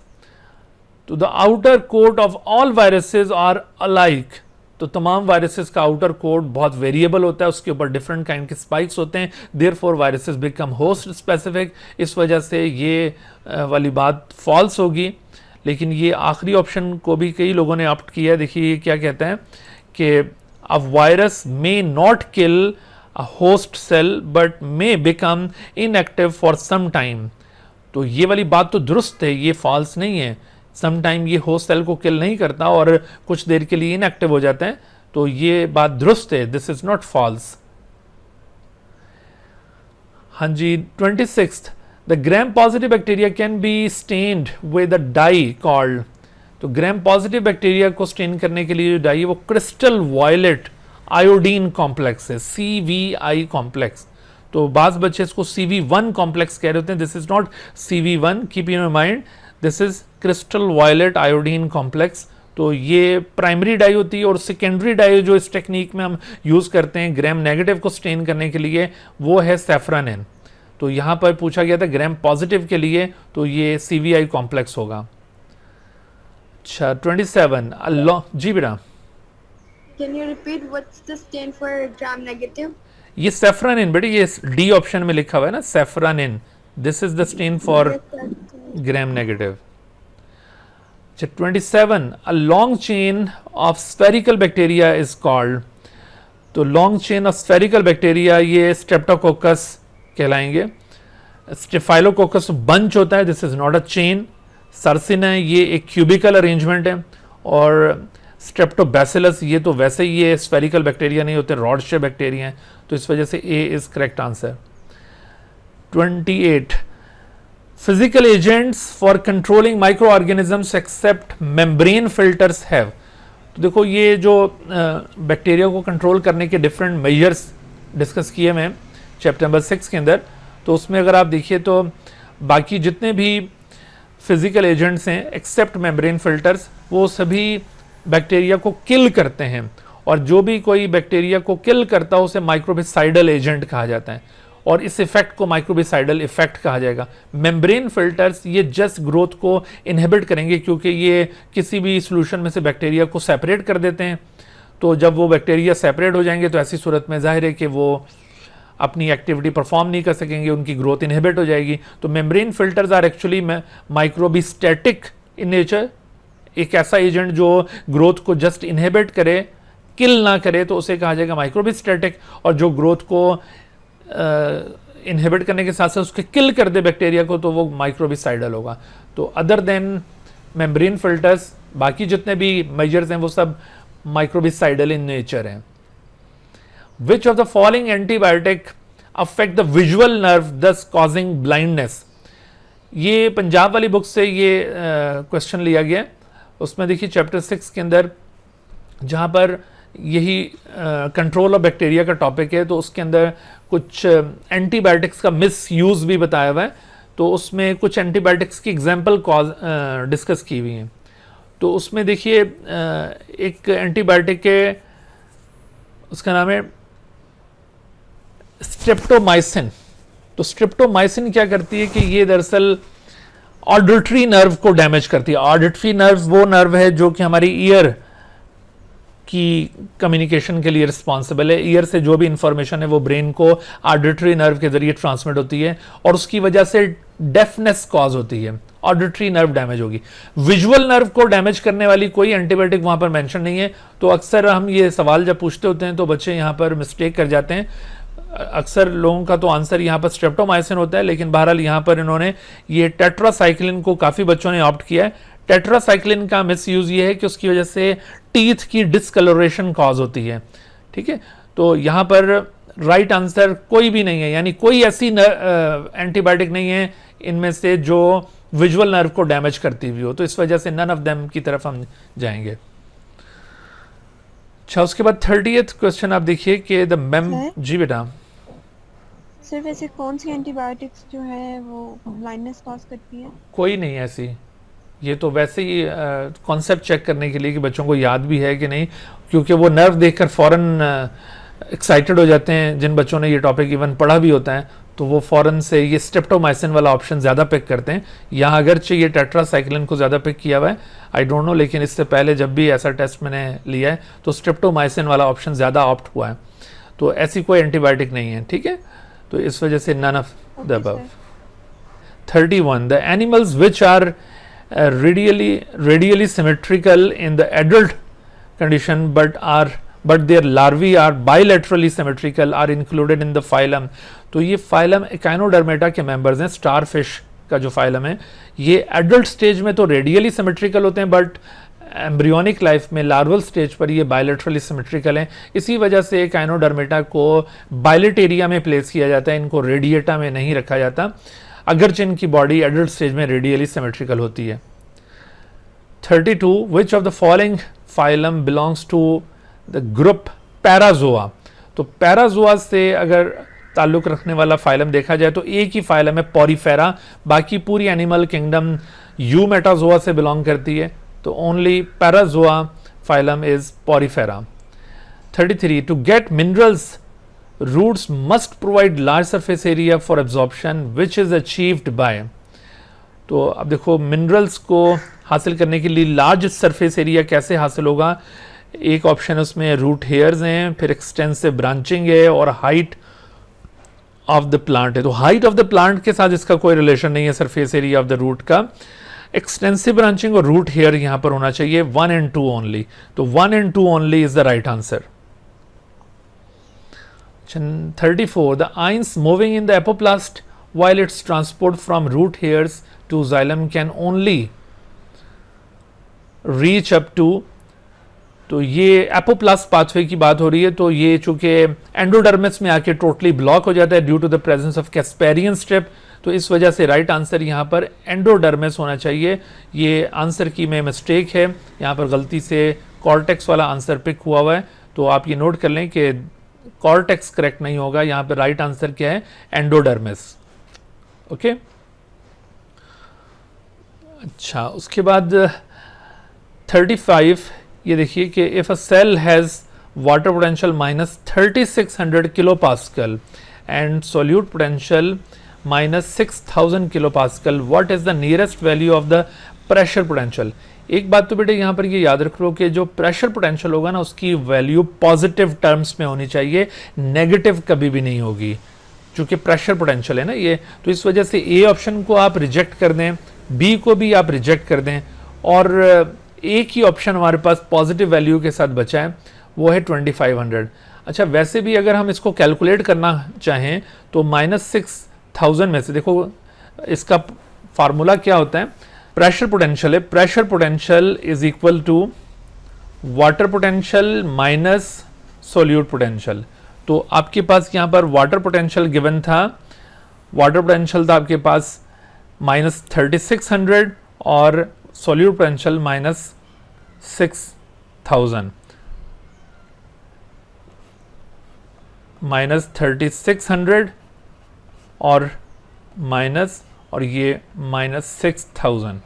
तो the outer coat of all viruses are alike. तो तमाम वायरसेस का आउटर कोड बहुत वेरिएबल होता है, उसके ऊपर डिफरेंट काइंड के स्पाइक्स होते हैं, therefore viruses become host specific. इस वजह से ये वाली बात फॉल्स होगी। लेकिन ये आखिरी ऑप्शन को भी कई लोगों ने ऑप्ट किया है। देखिए ये क्या कहता है कि a virus may not kill a host cell but may become inactive for some time. तो ये वाली बात तो दुरुस्त है, ये फॉल्स नहीं है। सम टाइम ये होस्ट सेल को किल नहीं करता और कुछ देर के लिए इनएक्टिव हो जाते हैं, तो ये बात दुरुस्त है, दिस इज नॉट फॉल्स। हाँ जी, 26th, the gram positive bacteria can be stained with a dye called. तो ग्राम पॉजिटिव बैक्टीरिया को स्टेन करने के लिए जो डाई है वो क्रिस्टल वायलेट आयोडीन कॉम्प्लेक्स है, CVI कॉम्प्लेक्स। तो बाज बच्चे इसको CV1 कॉम्प्लेक्स कह रहे होते हैं, this is not CV1, keep in mind this is crystal violet iodine complex. तो ये प्राइमरी डाई होती है और सेकेंडरी डाई जो इस टेक्निक में हम यूज करते हैं ग्राम नेगेटिव को स्टेन करने के लिए वो है सेफ्रानिन। तो यहां पर पूछा गया था ग्राम पॉजिटिव के लिए, तो ये CVI कॉम्प्लेक्स होगा। अच्छा, 27 जी बेटा, Can you repeat what's the stain for gram negative? ये सेफ्रानिन बेटे, ये डी ऑप्शन में लिखा हुआ है ना, safranin, this is the stain for gram negative. 27, a long chain of spherical bacteria is called। तो long chain of spherical bacteria ये स्ट्रेप्टोकोकस कहलाएंगे। स्टेफाइलोकोकस बंच होता है, this is not a chain. Sarcina ये एक क्यूबिकल अरेंजमेंट है, और स्ट्रेप्टोबैसिलस ये तो वैसे ही ये स्फेरिकल बैक्टीरिया नहीं होते, रॉड शेप बैक्टीरिया हैं, तो इस वजह से A is correct answer. 28, physical agents for controlling microorganisms except membrane filters have। तो देखो ये जो बैक्टीरिया को कंट्रोल करने के डिफरेंट मेजर्स डिस्कस किए मैं चैप्टर नंबर 6 के अंदर, तो उसमें अगर आप देखिए तो बाकी जितने भी फिजिकल एजेंट्स हैं एक्सेप्ट मेम्ब्रेन फिल्टर्स, वो सभी बैक्टीरिया को किल करते हैं, और जो भी कोई बैक्टीरिया को किल करता है उसे माइक्रोबिसाइडल एजेंट कहा जाता है, और इस इफेक्ट को माइक्रोबिसाइडल इफेक्ट कहा जाएगा। मेम्ब्रेन फिल्टर्स ये जस्ट ग्रोथ को इनहिबिट करेंगे, क्योंकि ये किसी भी सॉल्यूशन में से बैक्टीरिया को सेपरेट कर देते हैं, तो जब वो बैक्टीरिया सेपरेट हो जाएंगे तो ऐसी सूरत में जाहिर है कि वो अपनी एक्टिविटी परफॉर्म नहीं कर सकेंगे, उनकी ग्रोथ इनहिबिट हो जाएगी। तो membrane filters are actually microbistatic in nature, एक ऐसा एजेंट जो ग्रोथ को जस्ट इनहिबिट करे, किल ना करे, तो उसे कहा जाएगा माइक्रोबिस्टैटिक। और जो ग्रोथ को इनहिबिट करने के साथ साथ उसके किल कर दे बैक्टीरिया को, तो वो माइक्रोबिसाइडल होगा। तो अदर देन मेम्ब्रेन फिल्टर्स बाकी जितने भी मेजर्स हैं वो सब माइक्रोबिसाइडल इन नेचर हैं। विच of the following antibiotic affect the visual nerve दस कॉजिंग ब्लाइंडनेस? ये पंजाब वाली बुक से ये क्वेश्चन लिया गया। उसमें देखिए चैप्टर 6 के अंदर जहाँ पर यही कंट्रोल ऑफ बैक्टीरिया का टॉपिक है, तो उसके अंदर कुछ एंटीबायोटिक्स का मिस यूज़ भी बताया हुआ है। तो उसमें कुछ एंटीबायोटिक्स की एग्जाम्पल डिस्कस की हुई हैं। तो उसमें देखिए एक एंटीबायोटिक है, उसका नाम है स्ट्रेप्टोमाइसिन। तो स्ट्रेप्टोमाइसिन क्या करती है कि ये दरअसल ऑडिटरी नर्व को डैमेज करती है। ऑडिटरी नर्व वो नर्व है जो कि हमारी ईयर की कम्युनिकेशन के लिए रिस्पॉन्सिबल है। ईयर से जो भी इंफॉर्मेशन है वो ब्रेन को ऑडिटरी नर्व के जरिए ट्रांसमिट होती है और उसकी वजह से डेफनेस कॉज होती है, ऑडिटरी नर्व डैमेज होगी। विजुअल नर्व को डैमेज करने वाली कोई एंटीबायोटिक वहां पर मेंशन नहीं है। तो अक्सर हम ये सवाल जब पूछते होते हैं तो बच्चे यहाँ पर मिस्टेक कर जाते हैं। अक्सर लोगों का तो आंसर यहाँ पर स्ट्रेप्टोमाइसिन होता है, लेकिन बहरहाल यहाँ पर इन्होंने ये टेट्रासाइक्लिन को काफ़ी बच्चों ने ऑप्ट किया है। टेट्रासाइक्लिन का मिस यूज़ ये है कि उसकी वजह से टीथ की डिसकलरेशन कॉज होती है। ठीक है, तो यहाँ पर राइट आंसर कोई भी नहीं है, यानी कोई ऐसी एंटीबायोटिक नहीं है इनमें से जो विजुअल नर्व को डैमेज करती हुई हो। तो इस वजह से नन ऑफ देम की तरफ हम जाएंगे। अच्छा, उसके बाद 30th क्वेश्चन आप देखिए कि जी बेटा। सर वैसे कौन सी एंटीबायोटिक्स जो है वो ब्लाइंडनेस कॉज करती है? कोई नहीं ऐसी, ये तो वैसे ही कॉन्सेप्ट चेक करने के लिए कि बच्चों को याद भी है कि नहीं, क्योंकि वो नर्व देखकर फौरन एक्साइटेड हो जाते हैं। जिन बच्चों ने ये टॉपिक इवन पढ़ा भी होता है तो वो फौरन से ये स्ट्रेप्टोमाइसिन वाला ऑप्शन ज़्यादा पिक करते हैं। यहाँ अगरचे ये टेट्रासाइक्लिन को ज़्यादा पिक किया हुआ है, आई डोंट नो, लेकिन इससे पहले जब भी ऐसा टेस्ट मैंने लिया है तो स्ट्रेप्टोमाइसिन वाला ऑप्शन ज़्यादा ऑप्ट हुआ है। तो ऐसी कोई एंटीबायोटिक नहीं है। ठीक है, तो इस वजह से none of the above. 31 the animals which are radially symmetrical in the adult condition but their larvae are bilaterally symmetrical are included in the phylum। तो ये phylum Echinodermata के members हैं। starfish का जो phylum है ये adult stage में तो radially symmetrical होते हैं, but एम्ब्रियोनिक लाइफ में लार्वल स्टेज पर ये बायलेटरली सिमेट्रिकल हैं। इसी वजह से Echinodermata को बायलेटेरिया में प्लेस किया जाता है, इनको रेडिएटा में नहीं रखा जाता, अगरचे इनकी बॉडी एडल्ट स्टेज में रेडियली सिमेट्रिकल होती है। 32 which of the following phylum belongs to the group Parazoa? तो पैराजोआ से अगर ताल्लुक रखने वाला फाइलम देखा जाए तो एक ही फाइलम है पॉरीफेरा, बाकी पूरी एनिमल किंगडम यूमेटाजोआ से बिलोंग करती है। तो only Parazoa phylum is Porifera. 33 to get minerals roots must provide large surface area for absorption which is achieved by। तो अब देखो मिनरल्स को हासिल करने के लिए लार्ज सरफेस एरिया कैसे हासिल होगा? एक ऑप्शन उसमें रूट हेयर्स हैं, फिर एक्सटेंसिव ब्रांचिंग है और हाइट ऑफ द प्लांट है। तो हाइट ऑफ द प्लांट के साथ इसका कोई रिलेशन नहीं है surface area of the root का। एक्सटेंसिव ब्रांचिंग और रूट हेयर यहां पर होना चाहिए 1 and 2 ओनली। तो 1 and 2 only is the right answer. 34 the ions moving in the apoplast while its transport from root hairs to xylem can only reach up to। तो ये apoplast pathway की बात हो रही है। तो ये चूंकि एंडोडर्मिस में आके टोटली ब्लॉक हो जाता है due to the presence of Casparian strip, तो इस वजह से राइट आंसर यहाँ पर एंडोडर्मिस होना चाहिए। ये आंसर की में मिस्टेक है, यहाँ पर गलती से कॉर्टेक्स वाला आंसर पिक हुआ है। तो आप ये नोट कर लें कि कॉर्टेक्स करेक्ट नहीं होगा, यहाँ पे राइट आंसर क्या है? एंडोडर्मिस। ओके, अच्छा, उसके बाद 35 ये देखिए कि if a cell has water potential -3600 kilopascal and solute potential -6000 kilopascal, what is the nearest value of the pressure potential? एक बात तो बेटे यहाँ पर ये याद रख लो कि जो प्रेशर पोटेंशियल होगा ना उसकी वैल्यू पॉजिटिव टर्म्स में होनी चाहिए, नेगेटिव कभी भी नहीं होगी, क्योंकि प्रेशर पोटेंशियल है ना ये। तो इस वजह से ए ऑप्शन को आप रिजेक्ट कर दें, बी को भी आप रिजेक्ट कर दें, और एक ही ऑप्शन हमारे पास पॉजिटिव वैल्यू के साथ बचा है, वो है 2500। अच्छा, वैसे भी अगर हम इसको कैलकुलेट करना चाहें तो -6000 में से, देखो इसका फार्मूला क्या होता है, प्रेशर पोटेंशियल है, pressure potential is equal to water potential minus solute potential. तो आपके पास यहाँ पर वाटर पोटेंशियल गिवन था, वाटर पोटेंशियल था आपके पास -3600 और सोल्यूट पोटेंशियल -6000, -3600 और ये -6000।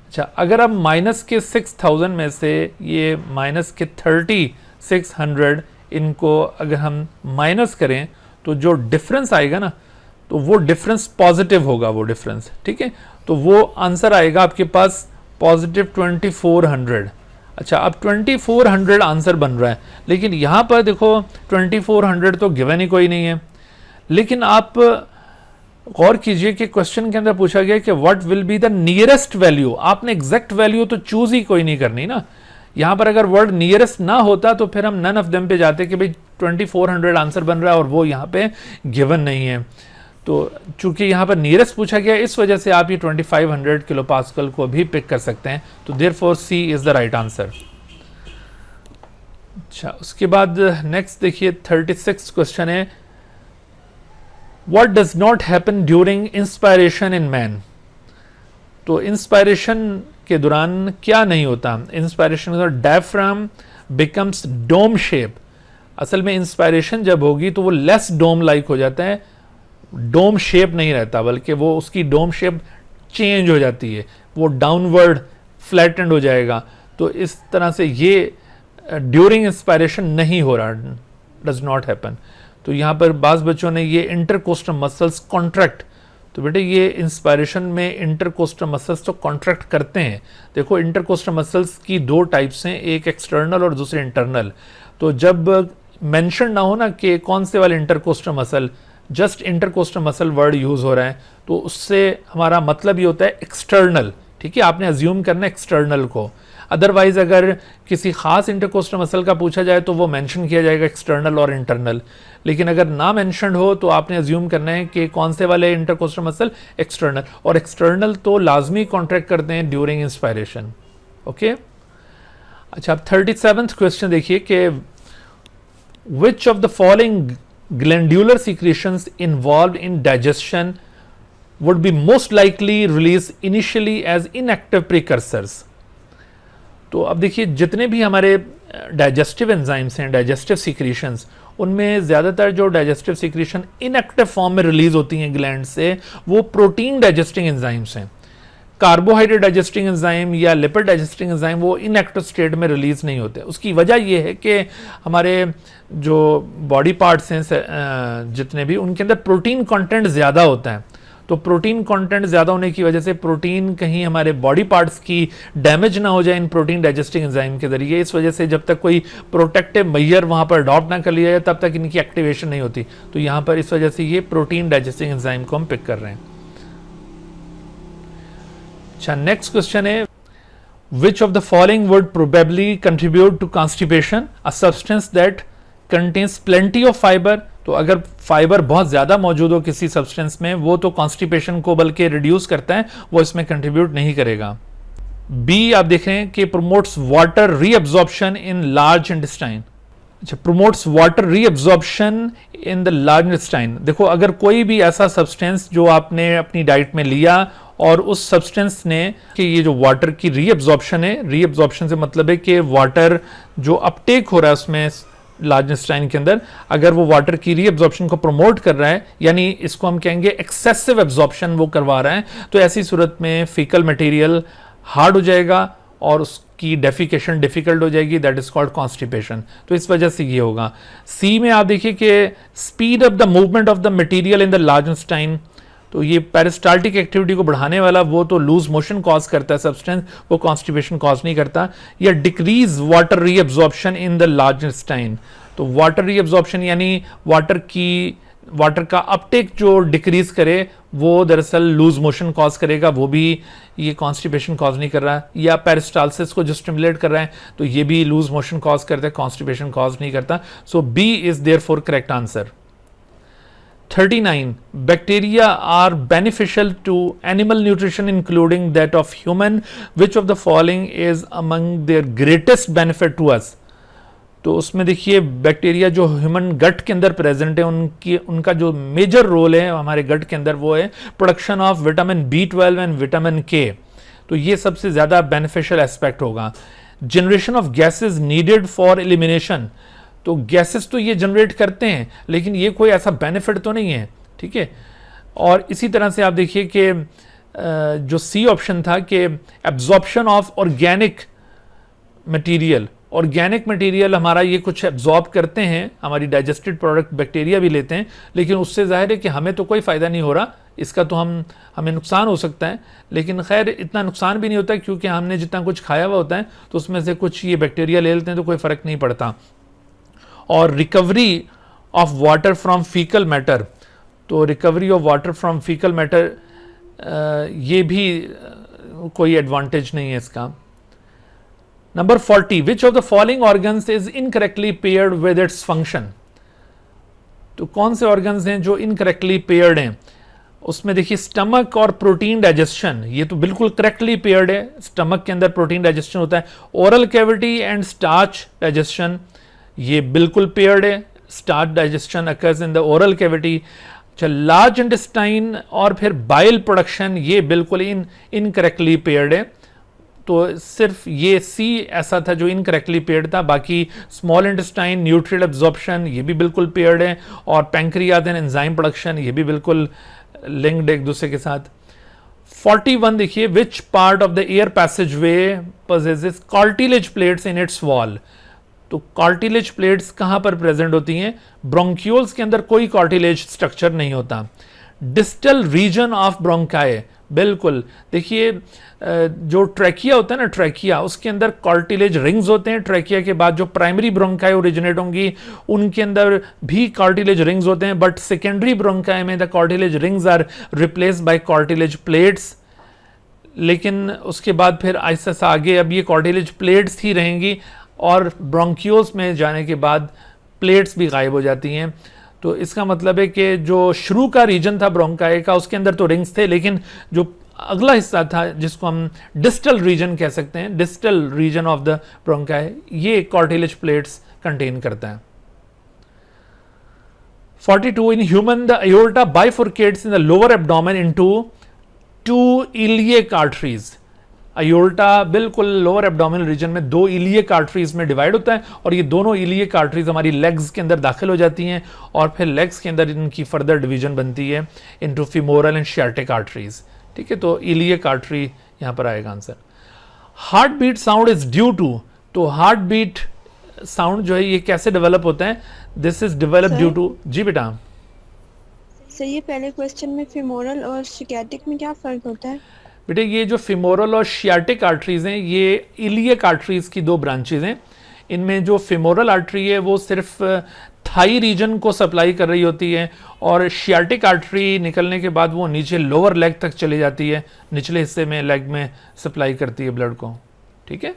अच्छा, अगर आप माइनस के 6000 में से ये माइनस के 3600 इनको अगर हम माइनस करें तो जो डिफरेंस आएगा ना, तो वो डिफरेंस पॉजिटिव होगा, वो डिफरेंस, ठीक है। तो वो आंसर आएगा आपके पास पॉजिटिव 2400। अच्छा, अब 2400 आंसर बन रहा है, लेकिन यहाँ पर देखो 2400 तो गिवन ही कोई नहीं है। लेकिन आप गौर कीजिए कि क्वेश्चन के अंदर पूछा गया कि what will be the nearest value. आपने एग्जैक्ट वैल्यू तो चूज ही कोई नहीं करनी ना। यहां पर अगर वर्ड नियरेस्ट ना होता तो फिर हम नन ऑफ देम पे जाते कि भाई 2400 आंसर बन रहा है और वो यहां पे गिवन नहीं है। तो चूंकि यहां पर नियरेस्ट पूछा गया, इस वजह से आप ये 2500 किलो पास्कल को भी पिक कर सकते हैं। तो therefore C is the right answer. अच्छा, उसके बाद नेक्स्ट देखिए 36 क्वेश्चन है, What does not happen during inspiration in man? तो इंस्पायरेशन के दौरान क्या नहीं होता? इंस्पायरेशन के दौरान डायफ्राम बिकम्स डोम शेप। असल में इंस्पायरेशन जब होगी तो वो लेस डोम लाइक हो जाता है, डोम शेप नहीं रहता, बल्कि वो उसकी डोम शेप चेंज हो जाती है, वो डाउनवर्ड फ्लैटेंड हो जाएगा। तो इस तरह से ये ड्यूरिंग इंस्पायरेशन नहीं हो रहा, डज नॉट हैपन। तो यहाँ पर बाज़ बच्चों ने ये इंटरकोस्टल मसल्स कॉन्ट्रैक्ट, तो बेटे ये इंस्पायरेशन में इंटरकोस्टल मसल्स तो कॉन्ट्रैक्ट करते हैं। देखो इंटरकोस्टल मसल्स की दो टाइप्स हैं, एक एक्सटर्नल और दूसरे इंटरनल। तो जब मेंशन ना हो ना कि कौन से वाले intercostal muscle, just intercostal muscle word use हो रहा है, तो उससे हमारा मतलब ये होता है एक्सटर्नल, ठीक है। आपने अज्यूम करना एक्सटर्नल को, अदरवाइज अगर किसी खास इंटरकोस्टल मसल का पूछा जाए तो वो मेंशन किया जाएगा एक्सटर्नल और इंटरनल। लेकिन अगर ना मेंशन हो तो आपने अज्यूम करना है कि कौन से वाले इंटरकोस्टल मसल, एक्सटर्नल, और एक्सटर्नल तो लाजमी कॉन्ट्रैक्ट करते हैं ड्यूरिंग इंस्पायरेशन। ओके, अच्छा, अब 37th क्वेश्चन देखिए कि which of the following glandular secretions involved in digestion would be most likely release initially as inactive precursors. तो अब देखिए जितने भी हमारे डाइजेस्टिव एंजाइम्स हैं, डाइजेस्टिव सीक्रेशंस, उनमें ज़्यादातर जो डाइजेस्टिव सीक्रेशन इनएक्टिव फॉर्म में रिलीज होती हैं ग्लैंड से, वो प्रोटीन डाइजेस्टिंग एंजाइम्स हैं। कार्बोहाइड्रेट डाइजेस्टिंग एंजाइम या लिपिड डाइजेस्टिंग एंजाइम वो इनएक्टिव स्टेट में रिलीज नहीं होते। उसकी वजह ये है कि हमारे जो बॉडी पार्ट्स हैं जितने भी, उनके अंदर प्रोटीन कंटेंट ज़्यादा होता है। तो प्रोटीन कंटेंट ज़्यादा होने की वजह से प्रोटीन कहीं हमारे बॉडी पार्ट्स की डैमेज ना हो जाए इन प्रोटीन डाइजेस्टिंग एंजाइम के जरिए। इस वजह से जब तक कोई प्रोटेक्टिव मेजर वहाँ पर अडॉप्ट ना कर लिया जाए तब तक इनकी एक्टिवेशन नहीं होती। तो यहाँ पर इस वजह से ये प्रोटीन डाइजेस्टिंग एंजाइम को हम पिक कर रहे हैं। अच्छा, नेक्स्ट क्वेश्चन है, which of the following would probably contribute to constipation, a substance that contains plenty of fibre. तो अगर फाइबर बहुत ज़्यादा मौजूद हो किसी सब्सटेंस में, वो तो कॉन्स्टिपेशन को बल्कि रिड्यूस करता है, वो इसमें कंट्रीब्यूट नहीं करेगा। बी आप देख रहे हैं कि promotes water reabsorption in large intestine. अच्छा, promotes water reabsorption in the large intestine. देखो अगर कोई भी ऐसा सब्सटेंस जो आपने अपनी डाइट में लिया और उस सब्सटेंस ने कि ये जो वाटर की रीअब्जॉर्प्शन है, रीअब्जॉर्प्शन से मतलब है कि वाटर जो अपटेक हो रहा है उसमें लार्ज इंटेस्टाइन के अंदर, अगर वो वाटर की रीअब्जॉर्प्शन को प्रमोट कर रहा है, यानी इसको हम कहेंगे एक्सेसिव एब्जॉर्प्शन वो करवा रहा है, तो ऐसी सूरत में फीकल मटेरियल हार्ड हो जाएगा और उसकी डेफिकेशन डिफिकल्ट हो जाएगी, दैट इज कॉल्ड कॉन्स्टिपेशन। तो इस वजह से ये होगा। सी में आप देखिए कि speed up the movement of the material in the large intestine. तो ये पेरिस्टाल्टिक एक्टिविटी को बढ़ाने वाला वो तो लूज मोशन कॉज करता है सब्सटेंस, वो कॉन्स्टिपेशन कॉज नहीं करता। या decrease water reabsorption in the large intestine, तो वाटर रीअब्जॉर्प्शन यानी वाटर का अपटेक जो डिक्रीज करे वो दरअसल लूज मोशन कॉज करेगा, वो भी ये कॉन्स्टिपेशन कॉज नहीं कर रहा। या पेरिस्टालसिस को जो स्टिमुलेट कर रहा है तो ये भी लूज मोशन कॉज करता है, कॉन्स्टिपेशन कॉज नहीं करता। So B is therefore correct answer. 39. Bacteria are beneficial to animal nutrition including that of human. Which of the following is among their greatest benefit to us? तो उसमें देखिए bacteria जो human गट के अंदर present है उनका जो मेजर रोल है हमारे गट के अंदर वो है production of vitamin B12 and vitamin K। तो ये सबसे ज्यादा बेनिफिशियल एस्पेक्ट होगा। Generation of gases needed for elimination, तो गैसेस तो ये जनरेट करते हैं लेकिन ये कोई ऐसा बेनिफिट तो नहीं है, ठीक है। और इसी तरह से आप देखिए कि जो सी ऑप्शन था कि absorption of organic material, organic material हमारा ये कुछ एब्जॉर्ब करते हैं, हमारी डाइजेस्टेड प्रोडक्ट बैक्टीरिया भी लेते हैं, लेकिन उससे जाहिर है कि हमें तो कोई फ़ायदा नहीं हो रहा, इसका तो हमें नुकसान हो सकता है, लेकिन खैर इतना नुकसान भी नहीं होता क्योंकि हमने जितना कुछ खाया हुआ होता है तो उसमें से कुछ ये बैक्टीरिया ले लेते हैं तो कोई फ़र्क नहीं पड़ता। और recovery of water from faecal matter, तो recovery of water from faecal matter ये भी कोई एडवांटेज नहीं है इसका। Number 40, which of the following organs is incorrectly paired with its function, तो कौन से ऑर्गन्स हैं जो इनकरेक्टली पेयर्ड हैं? उसमें देखिए स्टमक और प्रोटीन डाइजेशन, ये तो बिल्कुल करेक्टली पेयर्ड है, स्टमक के अंदर प्रोटीन डाइजेशन होता है। Oral cavity and starch digestion ये बिल्कुल पेयर्ड है, starch digestion occurs in the oral cavity. अच्छा, लार्ज इंटेस्टाइन और फिर बाइल प्रोडक्शन ये बिल्कुल इनकरेक्टली पेयर्ड है, तो सिर्फ ये सी ऐसा था जो इनकरेक्टली पेयर्ड था, बाकी स्मॉल इंटेस्टाइन न्यूट्रिएंट एब्जॉर्प्शन ये भी बिल्कुल पेयर्ड है, और पैंक्रियाज एंड एंजाइम प्रोडक्शन ये भी बिल्कुल लिंक्ड एक दूसरे के साथ। 41 देखिए, which part of the air passage way possesses cartilage plates in its wall, तो कार्टिलेज प्लेट्स कहां पर प्रेजेंट होती हैं? ब्रोंक्यूल्स के अंदर कोई कार्टिलेज स्ट्रक्चर नहीं होता। डिस्टल रीजन ऑफ ब्रोंकाई, बिल्कुल देखिए जो ट्रैकिया होता है ना, ट्रैकिया उसके अंदर कार्टिलेज रिंग्स होते हैं, ट्रैकिया के बाद जो प्राइमरी ब्रोंकाई ओरिजिनेट होंगी उनके अंदर भी कार्टिलेज रिंग्स होते हैं, बट सेकेंडरी ब्रोंकाई में the cartilage rings are replaced by cartilage plates. लेकिन उसके बाद फिर आहिस्ता सा आगे अब ये कार्टिलेज प्लेट्स ही रहेंगी और ब्रोंक्यूल्स में जाने के बाद प्लेट्स भी गायब हो जाती हैं। तो इसका मतलब है कि जो शुरू का रीजन था ब्रोंकाई का उसके अंदर तो रिंग्स थे, लेकिन जो अगला हिस्सा था जिसको हम डिस्टल रीजन कह सकते हैं, distal region of the bronchi, ये कार्टिलेज प्लेट्स कंटेन करता है। 42, in human the aorta bifurcates in the lower abdomen into two iliac arteries। अयोल्टा बिल्कुल लोअर एब्डोमिनल रीजन में दो इलियक आर्टरीज में डिवाइड होता है, और ये दोनों इलियक आर्टरीज हमारी लेग्स के अंदर दाखिल हो जाती हैं, और फिर लेग्स के अंदर इनकी फर्दर डिवीजन बनती है into femoral and sciatic arteries, ठीक है। तो इलियक आर्टरी यहां पर आएगा answer. Heart beat sound is due to, तो हार्ट बीट साउंड जो है ये कैसे डेवलप होता है? This is develop due to, जी बेटा सर ये पहले क्वेश्चन में फीमोरल और शियाटिक में क्या फर्क होता है? बेटे ये जो फिमोरल और शियाटिक आर्टरीज हैं ये इलियक आर्टरीज की दो ब्रांचेज हैं। इनमें जो फिमोरल आर्टरी है वो सिर्फ थाई रीजन को सप्लाई कर रही होती है, और शियाटिक आर्टरी निकलने के बाद वो नीचे लोअर लेग तक चली जाती है, निचले हिस्से में लेग में सप्लाई करती है ब्लड को, ठीक है।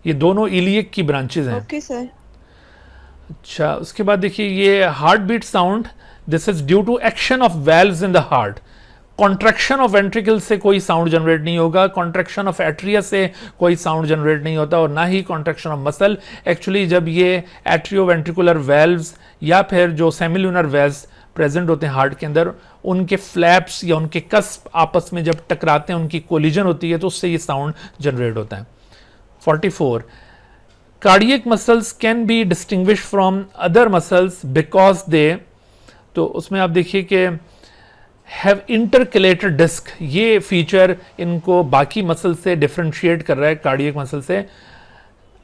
ये दोनों इलियक की ब्रांचेज हैं। Okay sir. अच्छा, उसके बाद देखिए ये heart beat sound, this is due to action of valves in the heart. Contraction of ventricle से कोई साउंड जनरेट नहीं होगा, कॉन्ट्रैक्शन ऑफ एट्रिया से कोई साउंड जनरेट नहीं होता, और ना ही कॉन्ट्रैक्शन ऑफ मसल। एक्चुअली जब ये एट्रियो वेंट्रिकुलर वेल्व्स या फिर जो सेमिलुनर वेल्व्स प्रेजेंट होते हैं हार्ट के अंदर, उनके फ्लैप्स या उनके कस्प आपस में जब टकराते हैं, उनकी कोलिजन होती है, तो उससे ये साउंड जनरेट होता है। 44, cardiac muscles can be distinguish from other muscles because they, तो उसमें आप देखिए कि हैव इंटरकलेटेड डिस्क, ये फीचर इनको बाकी मसल से डिफरेंशिएट कर रहा है, कार्डियक मसल से।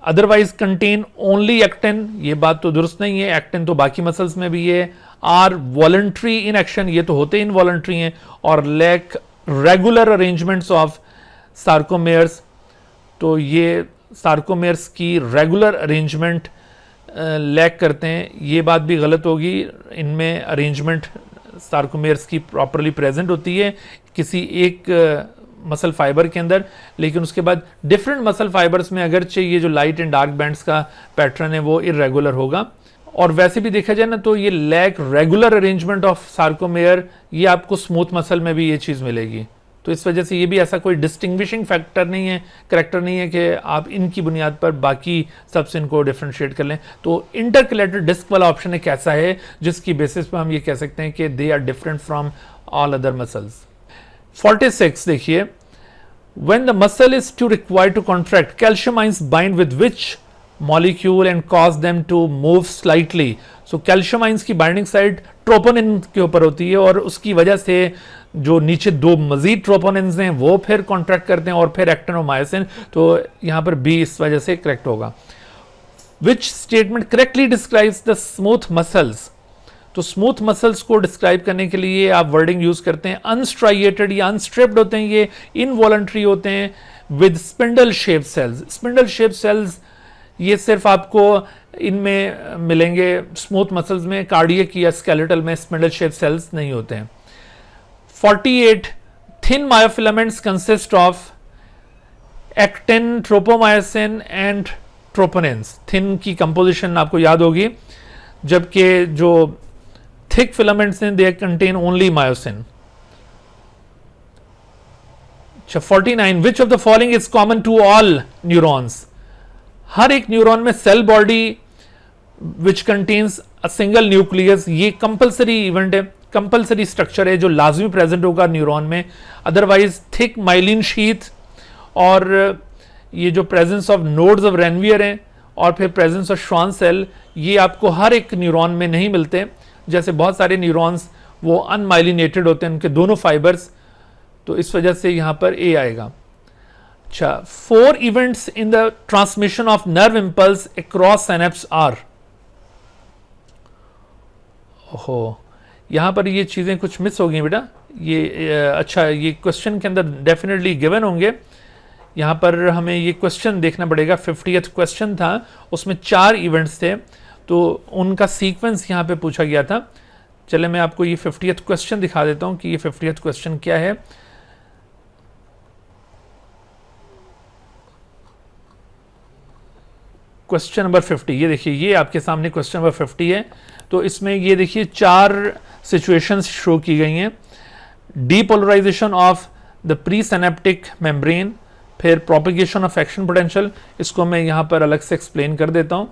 अदरवाइज कंटेन ओनली एक्टिन, ये बात तो दुरुस्त नहीं है, एक्टिन तो बाकी मसल्स में भी है। आर वॉलंटरी इन एक्शन, ये तो होते इनवॉलंटरी हैं। और लैक रेगुलर अरेंजमेंट्स ऑफ सार्कोमेयर्स, तो ये सार्कोमेयर्स की रेगुलर अरेंजमेंट लैक करते हैं, ये बात भी गलत होगी। इनमें अरेंजमेंट सार्कोमेयर्स की प्रॉपरली प्रेजेंट होती है किसी एक मसल फाइबर के अंदर, लेकिन उसके बाद डिफरेंट मसल फाइबर्स में अगरचे ये जो लाइट एंड डार्क बैंड्स का पैटर्न है वो इरेगुलर होगा। और वैसे भी देखा जाए ना तो ये lack regular arrangement of sarcomere, ये आपको स्मूथ मसल में भी ये चीज़ मिलेगी। तो इस वजह से ये भी ऐसा कोई डिस्टिंग्विशिंग फैक्टर नहीं है, करेक्टर नहीं है कि आप इनकी बुनियाद पर बाकी सबसे इनको डिफ्रेंशिएट कर लें। तो इंटरकलेटेड डिस्क वाला ऑप्शन एक ऐसा है जिसकी बेसिस पर हम ये कह सकते हैं कि they are different from all other muscles. 46 देखिए, when the muscle is too required to contract, calcium ions bind with which molecule and cause them to move slightly. So calcium ions की binding side troponin के ऊपर होती है और उसकी वजह से जो नीचे दो मजीद ट्रोपोनिन्स हैं वो फिर कॉन्ट्रैक्ट करते हैं और फिर एक्टिन और मायोसिन, तो यहां पर बी इस वजह से करेक्ट होगा। Which statement correctly describes the smooth muscles? तो स्मूथ मसल्स को डिस्क्राइब करने के लिए आप वर्डिंग यूज करते हैं अनस्ट्राइएटेड या अनस्ट्रिप्ड होते हैं, ये इनवॉलंटरी होते हैं, with spindle shape cells. Spindle shape cells ये सिर्फ आपको इनमें मिलेंगे स्मूथ मसल्स में, कार्डियक या स्केलेटल में स्पिंडल शेप सेल्स नहीं होते हैं। 48 thin myofilaments consist of actin, tropomyosin and troponins. Thin की कंपोजिशन आपको याद होगी, जबकि जो थिक फिलामेंट्स हैं they contain only myosin. 49 which of the following is common to all neurons? हर एक न्यूरॉन में cell body which contains a single nucleus, ये कंपल्सरी इवेंट है, कंपल्सरी स्ट्रक्चर है जो लाजमी प्रेजेंट होगा न्यूरॉन में। अदरवाइज थिक माइलिन शीथ और ये जो presence of nodes of Ranvier हैं और फिर प्रेजेंस ऑफ श्वान सेल, ये आपको हर एक न्यूरॉन में नहीं मिलते। जैसे बहुत सारे न्यूरॉन्स वो अनमाइलिनेटेड होते हैं उनके दोनों फाइबर्स, तो इस वजह से यहां पर ए आएगा। अच्छा, 4 events in the transmission of nerve impulse across synapse are. ओहो, यहां पर ये चीजें कुछ मिस हो गई बेटा, ये अच्छा ये क्वेश्चन के अंदर डेफिनेटली गिवन होंगे। यहां पर हमें ये क्वेश्चन देखना पड़ेगा, 50th क्वेश्चन था, उसमें 4 इवेंट्स थे, तो उनका सीक्वेंस यहां पे पूछा गया था। चले मैं आपको ये 50th क्वेश्चन दिखा देता हूं कि ये 50th क्वेश्चन क्या है। क्वेश्चन नंबर 50, ये देखिए, ये आपके सामने क्वेश्चन नंबर 50 है। तो इसमें ये देखिए 4 सिचुएशंस शो की गई हैं। Depolarization of the pre synaptic membrane, फिर प्रोपिगेशन ऑफ एक्शन पोटेंशियल, इसको मैं यहां पर अलग से एक्सप्लेन कर देता हूं।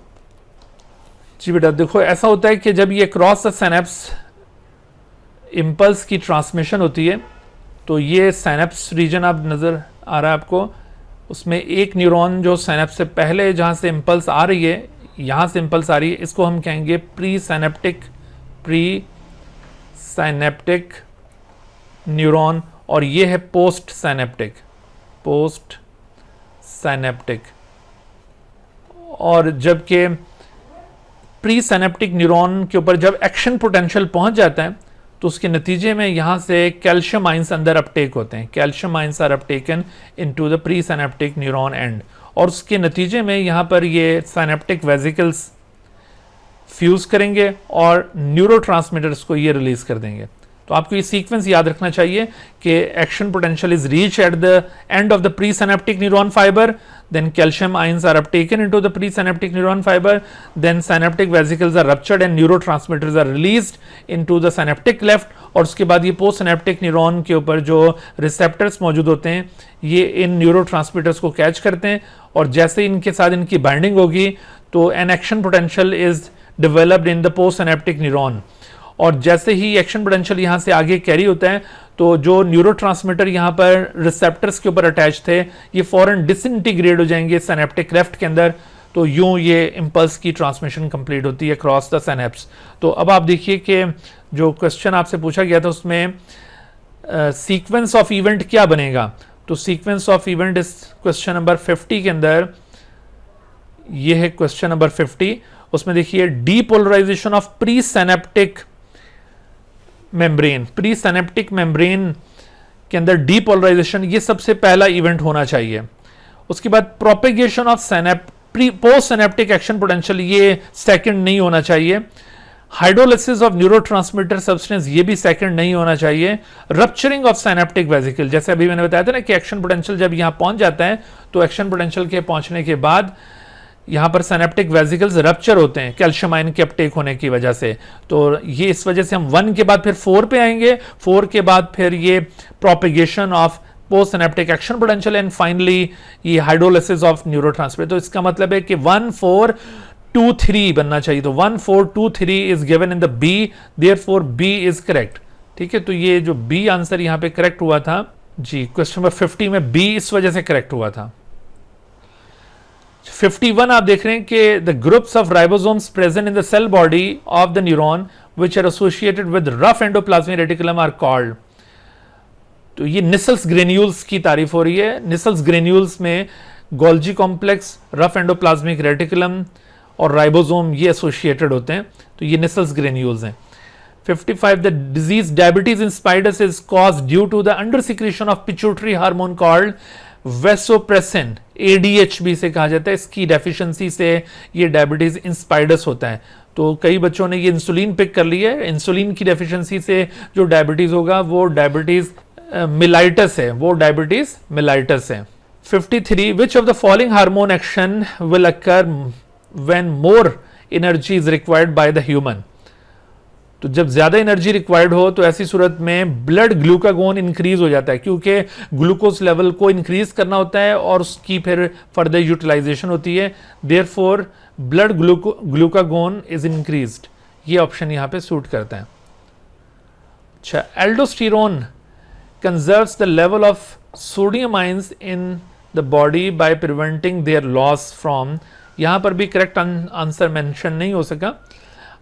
जी बेटा देखो, ऐसा होता है कि जब ये क्रॉस द सिनेप्स इंपल्स की ट्रांसमिशन होती है, तो ये सिनेप्स रीजन आप नजर आ रहा है आपको, उसमें एक न्यूरॉन जो सिनेप्स से पहले जहां से इंपल्स आ रही है, यहां से इंपल्स आ रही है, इसको हम कहेंगे प्री साइनेप्टिक न्यूरॉन, और ये है पोस्ट साइनेप्टिक। और जबकि प्री साइनेप्टिक न्यूरॉन के ऊपर जब एक्शन पोटेंशियल पहुंच जाता है तो उसके नतीजे में यहां से कैल्शियम आइंस अंदर अपटेक होते हैं। Calcium ions are uptaken into the pre synaptic neuron end, और उसके नतीजे में यहां पर ये साइनेप्टिक वेसिकल्स फ्यूज करेंगे और न्यूरोट्रांसमीटर्स को ये रिलीज कर देंगे। तो आपको ये सीक्वेंस याद रखना चाहिए कि action potential is reach at the end of the pre synaptic neuron fibre, then calcium ions are uptaken into the presynaptic neuron fiber, then synaptic vesicles are ruptured and neurotransmitters are released into the synaptic cleft, और उसके बाद ये post synaptic neuron के ऊपर जो receptors मौजूद होते हैं ये इन न्यूरोट्रांसमीटर्स को कैच करते हैं, और जैसे इनके साथ इनकी बाइंडिंग होगी तो an action potential is developed in the post synaptic neuron, और जैसे ही एक्शन पोटेंशियल यहाँ से आगे कैरी होता है तो जो न्यूरोट्रांसमीटर यहाँ पर रिसेप्टर्स के ऊपर अटैच थे ये फौरन डिसइंटीग्रेट हो जाएंगे सिनेप्टिक क्लेफ्ट के अंदर, तो यूं ये इंपल्स की ट्रांसमिशन कंप्लीट होती है क्रॉस द सिनेप्स। तो अब आप देखिए कि जो क्वेश्चन आपसे पूछा गया था उसमें सीक्वेंस ऑफ इवेंट क्या बनेगा, तो सीक्वेंस ऑफ इवेंट इस क्वेश्चन नंबर 50 के अंदर ये है क्वेश्चन नंबर 50। उसमें देखिए depolarization of pre synaptic membrane, pre synaptic membrane के अंदर डीपोलराइजेशन, ये सबसे पहला इवेंट होना चाहिए। उसके बाद propagation of post synaptic action potential, ये सेकंड नहीं होना चाहिए। हाइड्रोलिसिस ऑफ न्यूरोट्रांसमीटर सब्सटेंस, ये भी सेकंड नहीं होना चाहिए। रप्चरिंग ऑफ सिनेप्टिक वेसिकल, जैसे अभी मैंने बताया था ना कि एक्शन पोटेंशियल जब यहां पहुंच जाता है तो एक्शन पोटेंशियल के पहुंचने के बाद यहां पर सिनेप्टिक वेसिकल्स रप्चर होते हैं कैल्शियम आयन के अपटेक होने की वजह से। तो ये इस वजह से हम 1 के बाद फिर 4 पे आएंगे, 4 के बाद फिर ये propagation of post synaptic action potential and finally ये हाइड्रोलिसिस ऑफ न्यूरोट्रांसमीटर। तो इसका मतलब है कि 1 4 2 3 बनना चाहिए। तो 1 4 2 3 is given in the B, therefore B is correct. ठीक है, तो ये जो बी आंसर यहां पे करेक्ट हुआ था जी, क्वेश्चन नंबर 50 में बी इस वजह से करेक्ट हुआ था। 51 आप देख रहे हैं कि the groups of ribosomes present in the cell body of the neuron which are associated with rough endoplasmic reticulum are called. तो ये निसल्स ग्रेन्यूल्स की तारीफ हो रही है। निसल्स ग्रेन्यूल्स में Golgi complex, rough endoplasmic reticulum और राइबोसोम ये एसोसिएटेड होते हैं, तो ये निसल्स ग्रेन्यूल्स हैं। 55 the disease diabetes insipidus is caused due to the under secretion of pituitary hormone called vasopressin, ADHB से कहा जाता है। इसकी डेफिशिएंसी से ये डायबिटीज इन स्पाइडर्स होता है। तो कई बच्चों ने ये इंसुलिन पिक कर ली है, इंसुलिन की डेफिशिएंसी से जो डायबिटीज होगा वो डायबिटीज मिलाइटस है, वो डायबिटीज मिलाइटस है। 53 विच of the following hormone action will occur when more energy is required by the human. तो जब ज्यादा एनर्जी रिक्वायर्ड हो तो ऐसी सूरत में ब्लड ग्लूकागोन इंक्रीज हो जाता है, क्योंकि ग्लूकोज लेवल को इंक्रीज करना होता है और उसकी फिर फर्दर यूटिलाइजेशन होती है। Therefore blood glucagon is increased, ये ऑप्शन यहां पे सूट करता है। अच्छा, aldosterone conserves the level of sodium ions in the body by preventing their loss from, यहां पर भी करेक्ट आंसर मेंशन नहीं हो सका।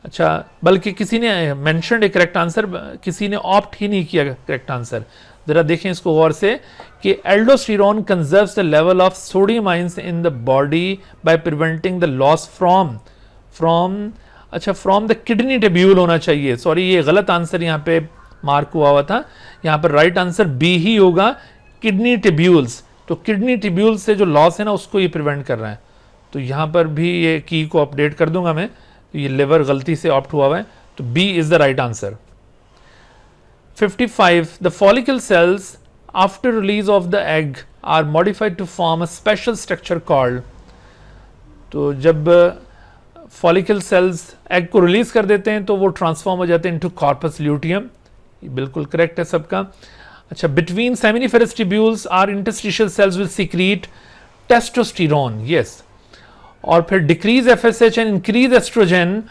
अच्छा, बल्कि किसी ने मेंशन्ड एक करेक्ट आंसर, किसी ने ऑप्ट ही नहीं किया करेक्ट आंसर। जरा देखें इसको गौर से कि aldosterone conserves the level of sodium ions in the body by preventing the loss from अच्छा फ्रॉम द किडनी टेब्यूल होना चाहिए। सॉरी, ये गलत आंसर यहाँ पे मार्क हुआ था। यहाँ पर राइट आंसर बी ही होगा, किडनी टिब्यूल्स। तो किडनी टिब्यूल्स से जो लॉस है ना उसको ये प्रिवेंट कर रहा है। तो यहाँ पर भी ये की को अपडेट कर दूंगा मैं। तो ये लिवर गलती से ऑप्ट हुआ है, तो B is the right answer. 55 the follicle cells after release of the egg are modified to form a special structure called. तो जब फॉलिकल सेल्स एग को रिलीज कर देते हैं तो वो ट्रांसफॉर्म हो जाते हैं इनटू कॉर्पस ल्यूटियम। बिल्कुल करेक्ट है सबका। अच्छा, between seminiferous tubules are interstitial cells will secrete testosterone, yes. और फिर decrease FSH and increase estrogen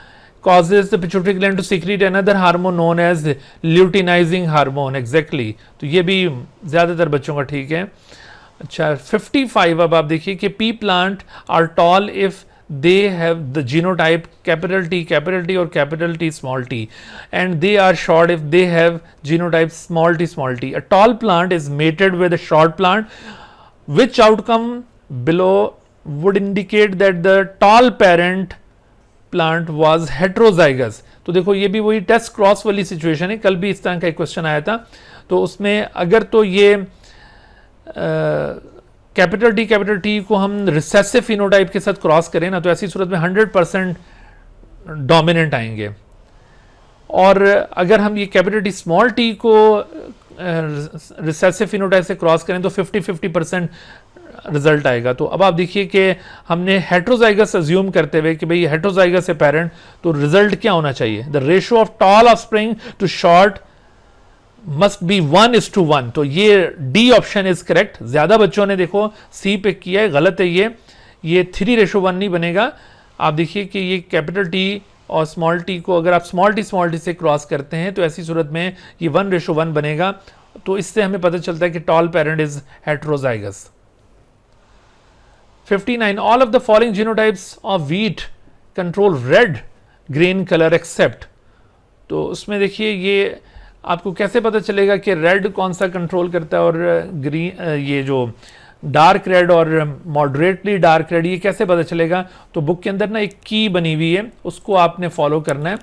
causes the pituitary gland to secrete another hormone known as luteinizing hormone, exactly। तो ये भी ज्यादातर बच्चों का ठीक है। अच्छा, 55 अब आप देखिए कि pea plant are tall if they have the genotype capital T or capital T small t, and they are short if they have genotype small t। A tall plant is mated with a short plant. Which outcome below would indicate that the tall parent plant was heterozygous? तो देखो ये भी वही test cross वाली situation है, कल भी इस तरह का एक क्वेश्चन आया था। तो उसमें अगर तो ये कैपिटल टी को हम रिसेसिव फिनोटाइप के साथ क्रॉस करें ना, तो ऐसी सूरत में 100% डोमिनेंट आएंगे। और अगर हम ये कैपिटल टी स्मॉल टी को रिसेसिव फिनोटाइप से क्रॉस करें तो 50-50% रिजल्ट आएगा। तो अब आप देखिए कि हमने हेट्रोजाइगस अज्यूम करते हुए कि भाई हेट्रोजाइगस है पेरेंट, तो रिजल्ट क्या होना चाहिए? The ratio of tall offspring to short must be 1:1। तो ये डी ऑप्शन इज करेक्ट। ज्यादा बच्चों ने देखो सी पिक किया है, गलत है ये 3:1 नहीं बनेगा। आप देखिए कि ये कैपिटल टी और स्मॉल टी को अगर आप स्मॉल टी से क्रॉस करते हैं तो ऐसी सूरत में ये 1:1 बनेगा। तो इससे हमें पता चलता है कि tall parent is heterozygous. 59 all of the following genotypes of wheat control red grain colour except. तो उसमें देखिए ये आपको कैसे पता चलेगा कि रेड कौन सा कंट्रोल करता है और ग्रीन, ये जो डार्क रेड और मॉडरेटली डार्क रेड, ये कैसे पता चलेगा? तो बुक के अंदर ना एक की बनी हुई है, उसको आपने फॉलो करना है।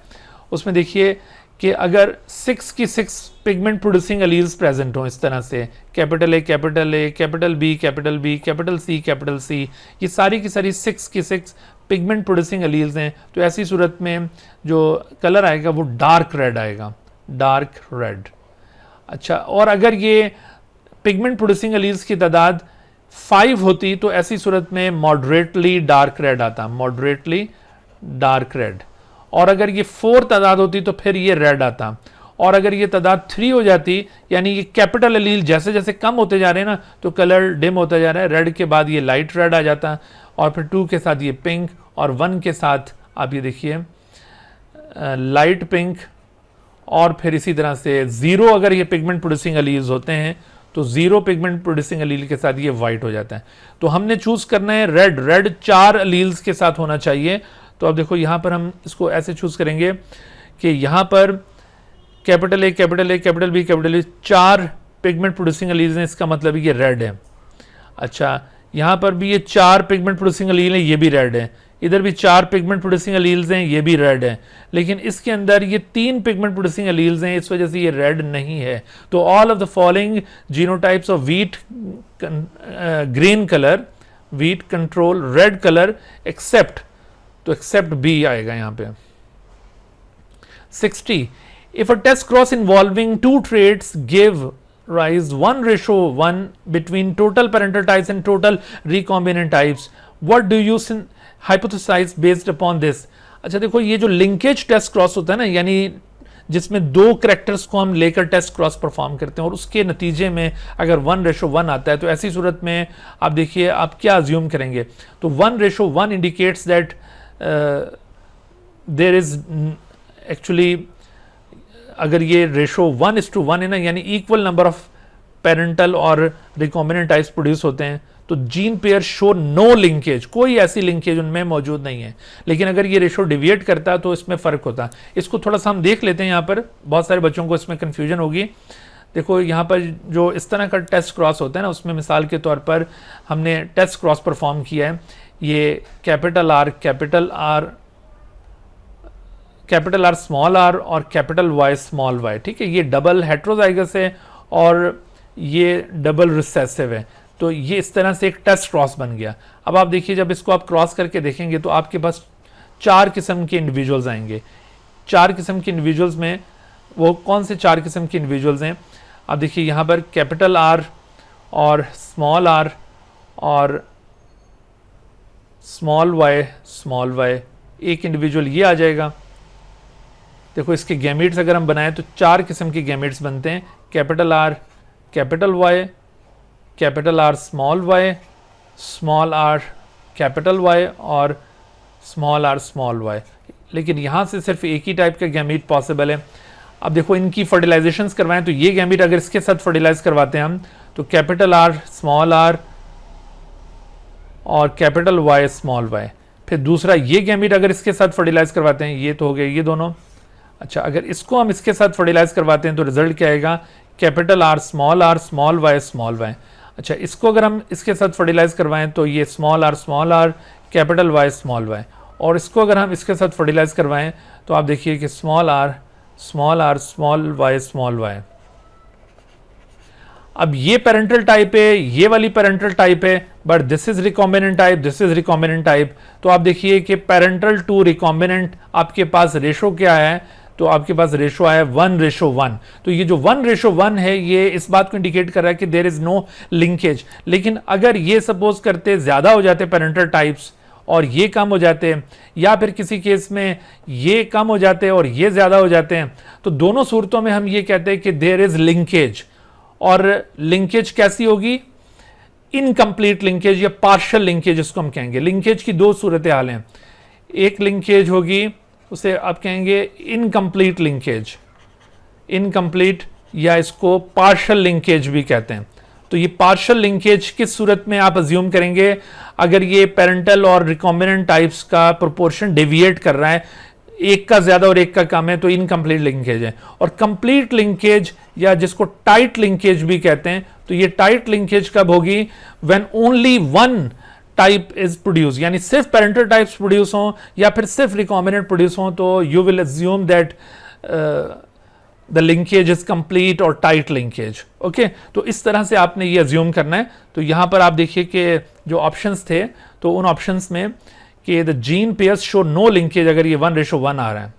उसमें देखिए कि अगर 6 की 6 पिगमेंट प्रोड्यूसिंग एलील्स प्रेजेंट हो, इस तरह से capital A, capital B, capital C, ये सारी की सारी 6 की 6 पिगमेंट प्रोड्यूसिंग एलील्स हैं, तो ऐसी सूरत में जो कलर आएगा वो डार्क रेड आएगा, डार्क रेड। अच्छा, और अगर ये पिगमेंट प्रोड्यूसिंग एलील्स की तादाद 5 होती तो ऐसी सूरत में मॉडरेटली डार्क रेड आता, मॉडरेटली डार्क रेड। और अगर ये 4 तादाद होती तो फिर ये रेड आता। और अगर ये तादाद 3 हो जाती, यानी ये कैपिटल एलील जैसे जैसे कम होते जा रहे हैं ना, तो कलर डिम होता जा रहा है, रेड के बाद ये लाइट रेड आ जाता, और फिर 2 के साथ ये पिंक, और 1 के साथ आप ये देखिए लाइट पिंक, और फिर इसी तरह से 0 अगर ये पिगमेंट प्रोड्यूसिंग एलील्स होते हैं तो 0 पिगमेंट प्रोड्यूसिंग एलील के साथ ये वाइट हो जाता है। तो हमने चूज करना है रेड, रेड 4 एलील्स के साथ होना चाहिए। तो अब देखो यहाँ पर हम इसको ऐसे चूज करेंगे कि यहाँ पर capital A, capital B, 4 pigment producing alleles हैं, इसका मतलब ये रेड है। अच्छा, यहाँ पर भी ये 4 पिगमेंट प्रोड्यूसिंग एलील हैं, ये भी रेड है। इधर भी 4 पिगमेंट प्रोड्यूसिंग एलील्स हैं, ये भी रेड है। लेकिन इसके अंदर ये 3 पिगमेंट प्रोड्यूसिंग एलील्स हैं, इस वजह से ये रेड नहीं है। तो all of the following genotypes of wheat green colour, wheat control red colour, except, तो एक्सेप्ट बी आएगा यहाँ पे। 60, if a test cross involving 2 traits give rise 1:1 between total parental types and total recombinant types, what do you hypothesize based upon this? अच्छा देखो, ये जो linkage test cross होता है ना, यानी जिसमें 2 कैरेक्टर्स को हम लेकर टेस्ट क्रॉस परफॉर्म करते हैं और उसके नतीजे में अगर 1:1 आता है, तो ऐसी सूरत में आप देखिए आप क्या अज्यूम करेंगे। तो 1:1 indicates that there is actually, अगर ये रेशो 1:1 है ना, यानी इक्वल नंबर ऑफ पेरेंटल और रिकॉम्बिनेंट टाइप्स प्रोड्यूस होते हैं, तो gene pair show no linkage, कोई ऐसी लिंकेज उनमें मौजूद नहीं है। लेकिन अगर ये रेशो डिविएट करता तो इसमें फर्क होता। इसको थोड़ा सा हम देख लेते हैं, यहाँ पर बहुत सारे बच्चों को इसमें कंफ्यूजन होगी। देखो यहाँ पर जो इस तरह का टेस्ट क्रॉस होता है ना, उसमें मिसाल के तौर पर हमने टेस्ट क्रॉस परफॉर्म किया है, ये कैपिटल आर स्मॉल आर और कैपिटल वाई स्मॉल वाई, ठीक है। ये डबल हेट्रोजाइगस है और ये डबल रिसेसिव है, तो ये इस तरह से एक टेस्ट क्रॉस बन गया। अब आप देखिए, जब इसको आप क्रॉस करके देखेंगे तो आपके पास 4 किस्म के इंडिविजुअल्स आएंगे। 4 किस्म के इंडिविजुअल्स में वो कौन से 4 किस्म के इंडिविजुअल्स हैं? आप देखिए यहाँ पर कैपिटल आर और स्मॉल वाई, एक इंडिविजुअल ये आ जाएगा। देखो इसके गैमेट्स अगर हम बनाएं तो 4 किस्म के गैमेट्स बनते हैं, capital R capital Y, capital R small r capital Y और स्मॉल वाई। लेकिन यहाँ से सिर्फ एक ही टाइप का गैमेट पॉसिबल है। अब देखो इनकी फर्टिलाइजेशंस करवाएं तो ये गैमेट अगर इसके साथ फर्टिलाइज करवाते हैं हम, तो कैपिटल आर स्मॉल आर और कैपिटल वाई स्मॉल वाई। फिर दूसरा ये गैमेट अगर इसके साथ फर्टिलाइज करवाते हैं, ये तो हो गए ये दोनों। अच्छा, अगर इसको हम इसके साथ फर्टिलाइज करवाते हैं तो रिजल्ट क्या आएगा? Capital R small Y. अच्छा, इसको अगर हम इसके साथ फर्टिलाइज करवाएं तो ये small r capital Y small Y. और इसको अगर हम इसके साथ फर्टिलाइज करवाएं तो आप देखिए कि स्मॉल आर स्मॉल वाई। अब ये पेरेंटल टाइप है, ये वाली पेरेंटल टाइप है, but this is recombinant type, तो आप देखिए कि पेरेंटल टू रिकॉम्बिनेंट आपके पास रेशो क्या है? तो आपके पास रेशो आया 1:1। तो ये जो 1:1 है, ये इस बात को इंडिकेट कर रहा है कि देयर इज नो लिंकेज। लेकिन अगर ये सपोज करते ज्यादा हो जाते पेरेंटल टाइप्स और ये कम हो जाते, या फिर किसी केस में ये कम हो जाते और ये ज्यादा हो जाते हैं, तो दोनों सूरतों में हम ये कहते हैं कि देयर इज लिंकेज। और लिंकेज कैसी होगी? इनकम्प्लीट लिंकेज या पार्शियल लिंकेज इसको हम कहेंगे। लिंकेज की 2 सूरतें हाल हैं। एक लिंकेज होगी, उसे आप कहेंगे इनकम्प्लीट लिंकेज, इनकम्प्लीट, या इसको पार्शियल लिंकेज भी कहते हैं। तो ये पार्शियल लिंकेज किस सूरत में आप अज्यूम करेंगे? अगर ये पेरेंटल और रिकॉम्बिनेंट टाइप्स का प्रोपोर्शन डेविएट कर रहा है, एक का ज्यादा और एक का कम है तो इनकम्प्लीट लिंकेज है। और कंप्लीट लिंकेज या जिसको टाइट लिंकेज भी कहते हैं, तो ये टाइट लिंकेज कब होगी? When only one type is produce, यानी सिर्फ पेरेंटल टाइप्स प्रोड्यूस हों या फिर सिर्फ रिकॉम्बिनेंट प्रोड्यूस हों, तो you will assume that the linkage is complete और टाइट लिंकेज। ओके, तो इस तरह से आपने ये अज्यूम करना है। तो यहां पर आप देखिए कि जो ऑप्शंस थे, तो उन ऑप्शंस में कि the gene pairs show no linkage, अगर ये 1:1 आ रहा है।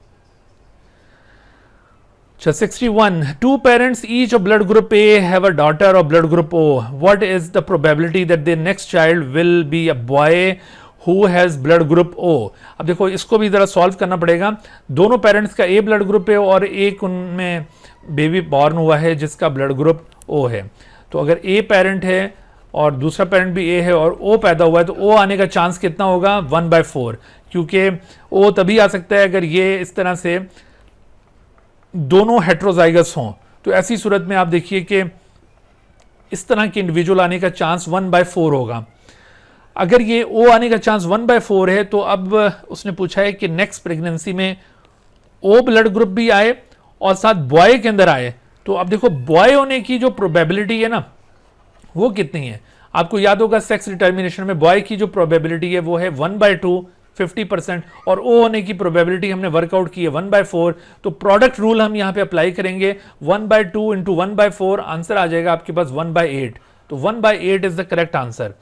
61, two parents each of blood group A have a daughter of blood group O. What is the probability that their next child will be a boy who has blood group O? अब देखो इसको भी जरा solve करना पड़ेगा। दोनों parents का A blood group है और एक उनमें बेबी बॉर्न हुआ है जिसका ब्लड ग्रुप O है। तो अगर A पेरेंट है और दूसरा पेरेंट भी A है और O पैदा हुआ है, तो O आने का चांस कितना होगा? 1/4, क्योंकि O तभी आ सकता है अगर ये इस तरह से दोनों हेट्रोजाइगस हों। तो ऐसी सूरत में आप देखिए कि इस तरह के इंडिविजुअल आने का चांस 1/4 होगा। अगर ये O आने का चांस 1/4 है, तो अब उसने पूछा है कि नेक्स्ट प्रेगनेंसी में O ब्लड ग्रुप भी आए और साथ बॉय के अंदर आए। तो अब देखो बॉय होने की जो प्रोबेबिलिटी है ना, वो कितनी है? आपको याद होगा सेक्स डिटर्मिनेशन में बॉय की जो प्रोबेबिलिटी है वो है 1/2, 50%, और O होने की प्रोबेबिलिटी हमने वर्कआउट की है 1/4। तो प्रोडक्ट रूल हम यहां पे अप्लाई करेंगे, 1/2 इंटू 1/4, आंसर आ जाएगा आपके पास 1/8। तो 1/8 इज द करेक्ट आंसर।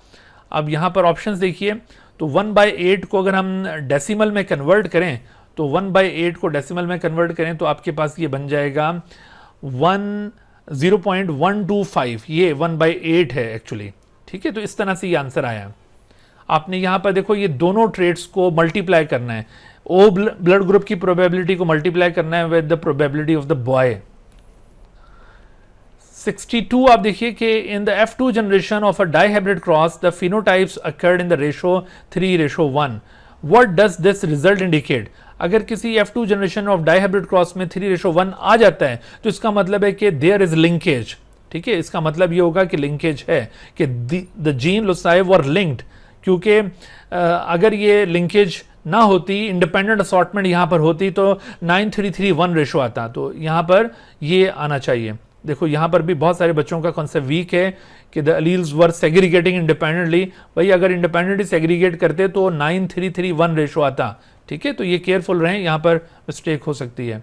अब यहां पर ऑप्शंस देखिए, तो 1/8 को अगर हम डेसिमल में कन्वर्ट करें, तो 1/8 को डेसिमल में कन्वर्ट करें तो आपके पास ये बन जाएगा 0.125, ये 1/8 है एक्चुअली। ठीक है, तो इस तरह से ये आंसर आया। आपने यहां पर देखो ये दोनों ट्रेड्स को मल्टीप्लाई करना है, O ब्लड ग्रुप की प्रोबेबिलिटी को मल्टीप्लाई करना है with the probability of the boy. 62 आप देखिए कि in the F2 generation of a dihybrid cross the phenotypes occurred in the ratio 3:1। What does this result indicate? अगर किसी F2 generation of dihybrid cross में 3:1 आ जाता है, तो इसका मतलब है कि देयर इज लिंकेज। ठीक है, इसका मतलब ये होगा कि लिंकेज है, कि the gene loci were linked. क्योंकि अगर ये लिंकेज ना होती, इंडिपेंडेंट असॉर्टमेंट यहां पर होती, तो 9:3:1 रेशो आता। तो यहां पर ये आना चाहिए। देखो यहां पर भी बहुत सारे बच्चों का कॉन्सेप्ट वीक है कि the alleles were segregating independently. भाई अगर इंडिपेंडेंटली सेग्रीगेट करते तो 9:3:1 रेशो आता। ठीक है, तो ये केयरफुल रहें, यहां पर मिस्टेक हो सकती है।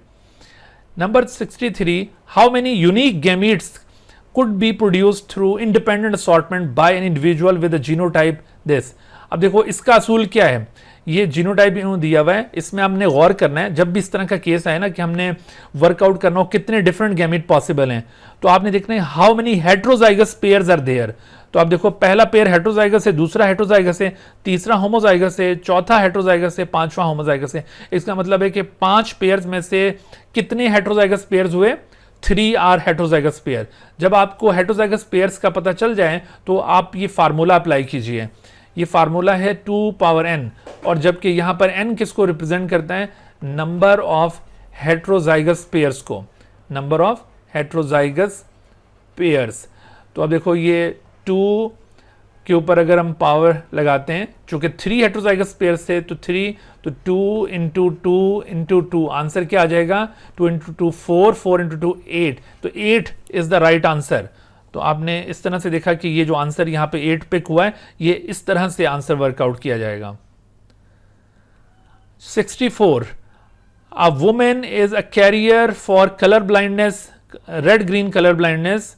Number 63, how many unique gametes could be produced through independent assortment by an individual with a genotype this। अब देखो इसका असूल क्या है, ये जीनोटाइप इन्होंने दिया हुआ है, इसमें हमने गौर करना है। जब भी इस तरह का केस आए ना कि हमने वर्कआउट करना हो कितने डिफरेंट गैमेट पॉसिबल हैं, तो आपने देखना है how many heterozygous pairs are there. तो आप देखो पहला पेयर हेट्रोजाइगस है, दूसरा हेट्रोजाइगस है, तीसरा होमोजाइगस है, चौथा हेट्रोजाइगस है, पांचवा होमोजाइगस है। इसका मतलब है कि 5 पेयर्स में से कितने हेट्रोजाइगस पेयर्स हुए? 3 आर हेट्रोजाइगस पेयर। जब आपको हेट्रोजाइगस पेयर्स का पता चल जाए तो आप ये फार्मूला अप्लाई कीजिए। ये फार्मूला है 2 पावर n, और जबकि यहां पर n किसको रिप्रेजेंट करता है? नंबर ऑफ हेट्रोजाइगस पेयर्स को, नंबर ऑफ हेट्रोजाइगस पेयर्स। तो अब देखो ये 2 के ऊपर अगर हम पावर लगाते हैं, चूंकि 3 हेट्रोजाइगस पेयर्स थे तो 3, तो 2 इंटू 2 इंटू 2, आंसर क्या आ जाएगा? 2 इंटू 2 4, 4 इंटू 2 8। तो 8 इज द राइट आंसर। तो आपने इस तरह से देखा कि ये जो आंसर यहाँ पे 8 पिक हुआ है, ये इस तरह से आंसर वर्कआउट किया जाएगा। 64, a women is a carrier for colour blindness, red green colour blindness,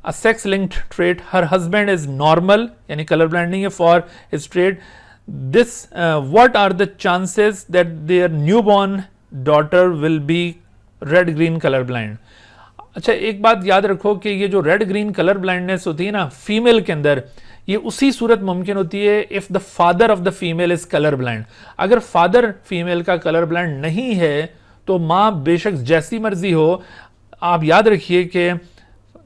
a sex linked trait, her husband is normal, यानी कलर ब्लाइंड नहीं है, for his trait this what are the chances that their newborn daughter will be red green color blind? अच्छा एक बात याद रखो कि ये जो रेड ग्रीन कलर ब्लाइंडनेस होती है ना फीमेल के अंदर, ये उसी सूरत मुमकिन होती है if the father of the female is colour blind. अगर फादर फीमेल का कलर ब्लाइंड नहीं है तो माँ बेशक जैसी मर्जी हो, आप याद रखिए कि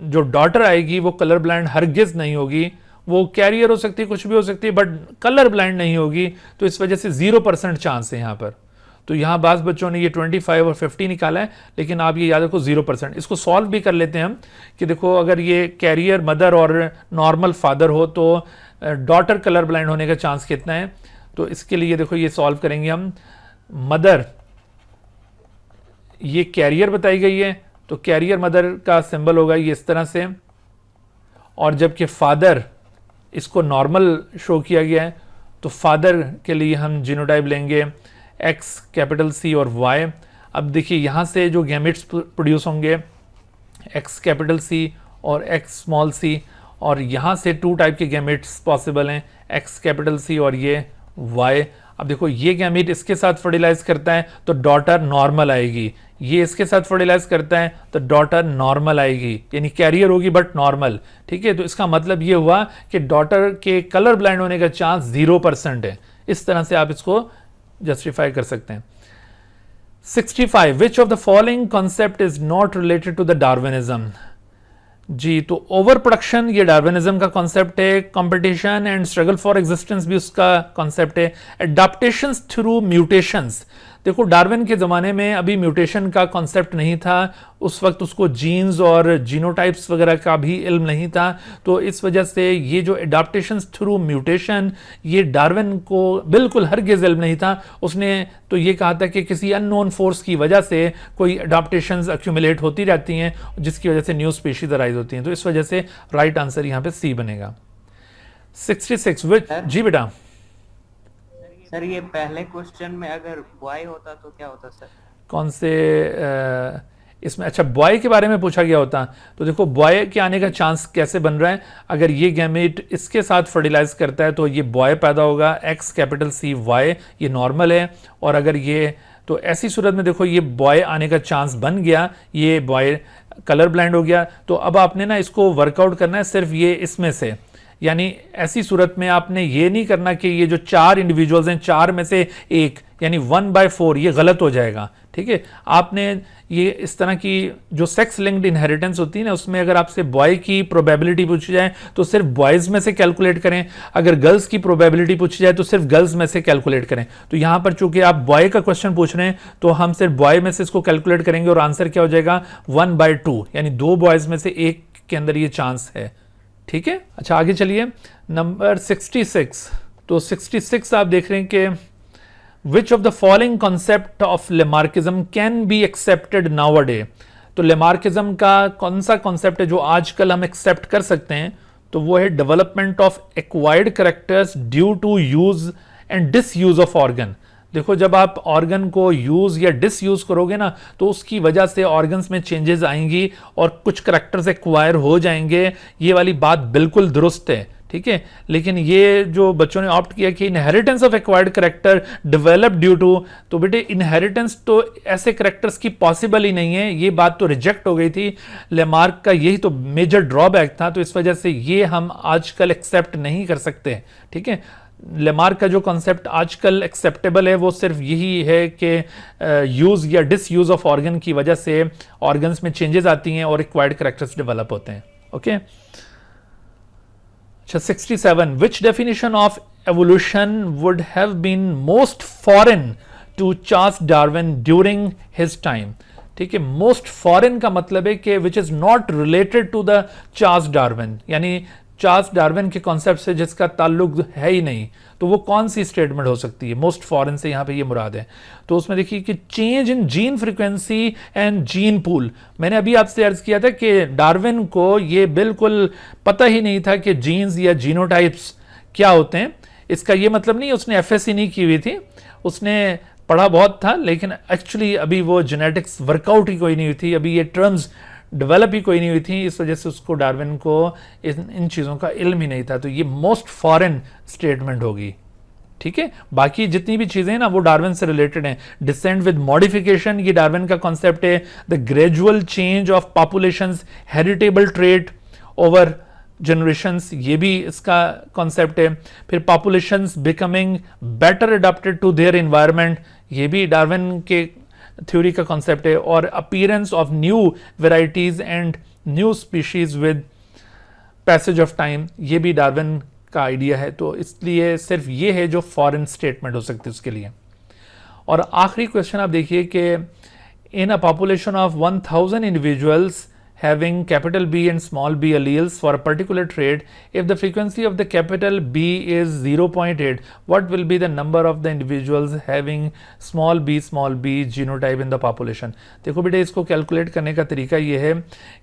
जो डॉटर आएगी वो कलर ब्लाइंड हरगिज नहीं होगी। वो कैरियर हो सकती है, कुछ भी हो सकती है, बट कलर ब्लाइंड नहीं होगी। तो इस वजह से 0% चांस है यहाँ पर। तो यहाँ बास बच्चों ने ये 25 और 50 निकाला है, लेकिन आप ये याद रखो 0%। इसको सॉल्व भी कर लेते हैं हम कि देखो अगर ये कैरियर मदर और नॉर्मल फादर हो तो डॉटर कलर ब्लाइंड होने का चांस कितना है। तो इसके लिए देखो ये सॉल्व करेंगे हम। मदर ये कैरियर बताई गई है, तो कैरियर मदर का सिंबल होगा ये इस तरह से, और जबकि फादर इसको नॉर्मल शो किया गया है, तो फादर के लिए हम जीनोटाइप लेंगे एक्स कैपिटल सी और वाई। अब देखिए यहाँ से जो गैमेट्स प्रोड्यूस होंगे एक्स कैपिटल सी और एक्स स्मॉल सी, और यहाँ से 2 टाइप के गैमेट्स पॉसिबल हैं, एक्स कैपिटल सी और ये वाई। अब देखो ये गैमेट इसके साथ फर्टिलाइज करता है तो डॉटर नॉर्मल आएगी, ये इसके साथ फर्टिलाइज करता है तो डॉटर नॉर्मल आएगी, यानी कैरियर होगी बट नॉर्मल। ठीक है, तो इसका मतलब ये हुआ कि डॉटर के कलर ब्लाइंड होने का चांस 0% है। इस तरह से आप इसको जस्टिफाई कर सकते हैं। 65 which of the following concept is not related to the Darwinism. जी, तो ओवर प्रोडक्शन ये डार्विनिज्म का कॉन्सेप्ट है, competition and struggle for existence भी उसका कॉन्सेप्ट है, एडाप्टेशंस थ्रू म्यूटेशंस। देखो डार्विन के ज़माने में अभी म्यूटेशन का कॉन्सेप्ट नहीं था, उस वक्त उसको जीन्स और जीनोटाइप्स वगैरह का भी इल्म नहीं था, तो इस वजह से ये जो एडाप्टेशंस थ्रू म्यूटेशन ये डार्विन को बिल्कुल हरगिज़ इल्म नहीं था। उसने तो ये कहा था कि किसी अननोन फोर्स की वजह से कोई एडाप्टेशंस एक्यूमुलेट होती रहती हैं जिसकी वजह से न्यू स्पीशीज अराइज होती हैं, तो इस वजह से राइट आंसर यहाँ पे सी बनेगा। 66 विच, जी बेटा। सर ये पहले क्वेश्चन में अगर बॉय होता तो क्या होता सर? कौन से इसमें? अच्छा, बॉय के बारे में पूछा गया होता, तो देखो बॉय के आने का चांस कैसे बन रहा है, अगर ये गैमेट इसके साथ फर्टिलाइज करता है तो ये बॉय पैदा होगा, एक्स कैपिटल सी वाई, ये नॉर्मल है, और अगर ये, तो ऐसी सूरत में देखो ये बॉय आने का चांस बन गया, ये बॉय कलर ब्लाइंड हो गया। तो अब आपने ना इसको वर्कआउट करना है सिर्फ ये इसमें से, यानी ऐसी सूरत में आपने ये नहीं करना कि ये जो 4 इंडिविजुअल्स हैं 4 में से एक, यानी 1/4, ये गलत हो जाएगा। ठीक है, आपने ये इस तरह की जो सेक्स लिंक्ड इनहेरिटेंस होती है ना, उसमें अगर आपसे बॉय की प्रोबेबिलिटी पूछी जाए तो सिर्फ बॉयज़ में से कैलकुलेट करें, अगर गर्ल्स की प्रोबेबिलिटी पूछी जाए तो सिर्फ गर्ल्स में से कैलकुलेट करें। तो यहाँ पर चूंकि आप बॉय का क्वेश्चन पूछ रहे हैं तो हम सिर्फ बॉय में से इसको कैलकुलेट करेंगे और आंसर क्या हो जाएगा 1/2, यानी 2 बॉयज़ में से एक के अंदर ये चांस है। ठीक है, अच्छा आगे चलिए, नंबर 66। तो 66 आप देख रहे हैं कि which of the following concept of Lamarckism can be accepted now a day. तो लेमार्किज्म का कौन सा कॉन्सेप्ट है जो आजकल हम एक्सेप्ट कर सकते हैं, तो वो है development of acquired characters due to use and disuse of organ. देखो जब आप ऑर्गन को यूज या डिसयूज करोगे ना तो उसकी वजह से ऑर्गन्स में चेंजेस आएंगी और कुछ करैक्टर्स एक्वायर हो जाएंगे, ये वाली बात बिल्कुल दुरुस्त है। ठीक है, लेकिन ये जो बच्चों ने ऑप्ट किया कि inheritance of acquired character develop due to, तो बेटे इनहेरिटेंस तो ऐसे करैक्टर्स की पॉसिबल ही नहीं है, ये बात तो रिजेक्ट हो गई थी। लेमार्क का यही तो मेजर ड्रॉबैक था, तो इस वजह से ये हम आजकल एक्सेप्ट नहीं कर सकते। ठीक है, लेमार्क का जो कॉन्सेप्ट आजकल एक्सेप्टेबल है वो सिर्फ यही है कि यूज या डिसयूज ऑफ ऑर्गन की वजह से ऑर्गन्स में चेंजेस आती हैं और एक्वायर्ड करैक्टर्स डेवलप होते हैं। ओके, अच्छा 67 which definition of evolution would have been most foreign to Charles Darwin during his time. ठीक है, मोस्ट फॉरेन का मतलब है कि which is not related to the Charles Darwin, यानी चार्ल्स डार्विन के कॉन्सेप्ट से जिसका ताल्लुक है ही नहीं, तो वो कौन सी स्टेटमेंट हो सकती है? मोस्ट फॉरेन से यहाँ पे ये मुराद है। तो उसमें देखिए कि change in gene frequency and gene pool. मैंने अभी आपसे अर्ज किया था कि डार्विन को ये बिल्कुल पता ही नहीं था कि जीन्स या जीनोटाइप्स क्या होते हैं। इसका ये मतलब नहीं उसने एफएससी नहीं की हुई थी, उसने पढ़ा बहुत था, लेकिन एक्चुअली अभी वो जेनेटिक्स वर्कआउट ही कोई नहीं हुई थी, अभी ये टर्म्स डेवलप ही कोई नहीं हुई थी, इस वजह से उसको डार्विन को इन चीज़ों का इल्म ही नहीं था। तो ये मोस्ट फॉरेन स्टेटमेंट होगी। ठीक है, बाकी जितनी भी चीज़ें हैं ना वो डार्विन से रिलेटेड हैं। डिसेंट विद मॉडिफिकेशन ये डार्विन का कॉन्सेप्ट है। The gradual change of populations, heritable trait over generations, ये भी इसका कॉन्सेप्ट है। फिर populations becoming better adopted to their environment, ये भी डार्विन के थ्योरी का कॉन्सेप्ट है। और appearance of new varieties and new species with passage of time, ये भी डार्विन का आइडिया है। तो इसलिए सिर्फ ये है जो फॉरेन स्टेटमेंट हो सकती है उसके लिए। और आखिरी क्वेश्चन आप देखिए कि in a population of 1000 individuals having capital B and small b alleles for a particular trait, if the frequency of the capital B is 0.8, what will be the number of the individuals having small b genotype in the population? देखो बेटे, इसको calculate करने का तरीका ये है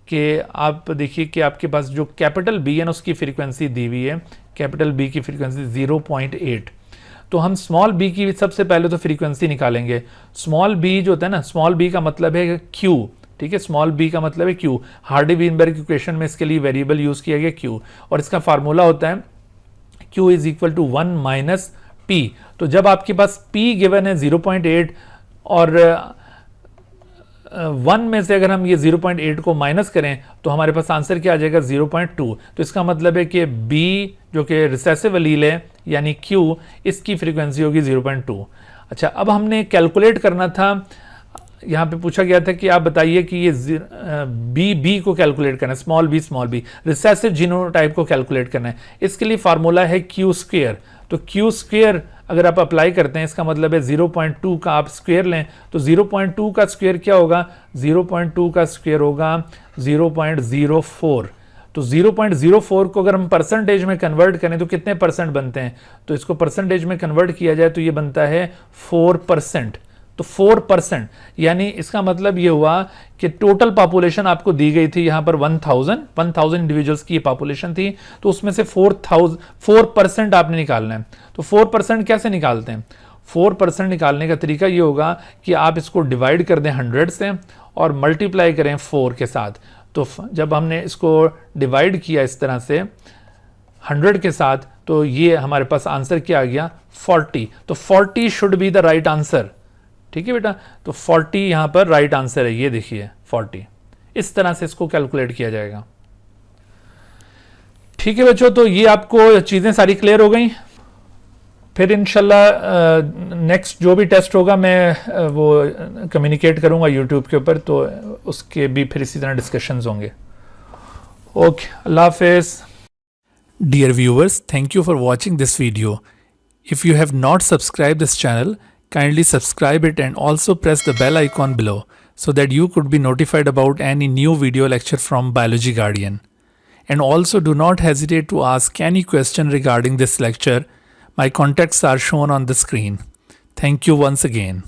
कि आप देखिए कि आपके पास जो कैपिटल B है ना, उसकी फ्रीक्वेंसी दी हुई है, कैपिटल B की फ्रीक्वेंसी 0.8। तो हम स्मॉल b की सबसे पहले तो फ्रीक्वेंसी निकालेंगे। स्मॉल b जो होता है ना, स्मॉल b का मतलब है q, ठीक है, स्मॉल b का मतलब है q। हार्डी वीनबर्ग इक्वेशन में इसके लिए वेरिएबल यूज किया गया q, और इसका फार्मूला होता है q is equal to 1 minus p। तो जब आपके पास p गिवन है 0.8 और 1 में से अगर हम ये 0.8 को माइनस करें तो हमारे पास आंसर क्या आ जाएगा, 0.2। तो इसका मतलब है कि b जो कि रिसेसिव एलील है यानी q, इसकी फ्रीक्वेंसी होगी 0.2। अच्छा, अब हमने कैलकुलेट करना था, यहाँ पे पूछा गया था कि आप बताइए कि ये बी को कैलकुलेट करना है, स्मॉल बी रिसेसिव जीनोटाइप को कैलकुलेट करना है। इसके लिए फार्मूला है क्यू स्क्वेयर। तो क्यू स्क्वेयर अगर आप अप्लाई करते हैं, इसका मतलब है 0.2 का आप स्क्वेयर लें, तो 0.2 का स्क्वेयर क्या होगा, 0.2 का स्क्वेयर होगा 0.04। तो 0.04 को अगर हम परसेंटेज में कन्वर्ट करें तो कितने परसेंट बनते हैं, तो इसको परसेंटेज में कन्वर्ट किया जाए तो ये बनता है 4%। तो 4%, यानी इसका मतलब ये हुआ कि टोटल पॉपुलेशन आपको दी गई थी यहाँ पर 1000 इंडिविजुअल्स की पॉपुलेशन थी, तो उसमें से 4% आपने निकालना है। तो 4% कैसे निकालते हैं, 4% निकालने का तरीका ये होगा कि आप इसको डिवाइड कर दें 100 से और मल्टीप्लाई करें 4 के साथ। तो जब हमने इसको डिवाइड किया इस तरह से 100 के साथ, तो ये हमारे पास आंसर क्या आ गया, 40। तो 40 should be the right answer, ठीक है बेटा। तो 40 यहां पर राइट आंसर है, ये देखिए 40। इस तरह से इसको कैलकुलेट किया जाएगा, ठीक है बच्चों। तो ये आपको चीजें सारी क्लियर हो गई। फिर इंशाल्लाह नेक्स्ट जो भी टेस्ट होगा मैं वो कम्युनिकेट करूंगा यूट्यूब के ऊपर, तो उसके भी फिर इसी तरह डिस्कशंस होंगे। Okay, Allah Hafiz. Dear viewers, thank you for watching this video. If you have not subscribed this channel, kindly subscribe it and also press the bell icon below so that you could be notified about any new video lecture from Biology Guardian. And also do not hesitate to ask any question regarding this lecture. My contacts are shown on the screen. Thank you once again.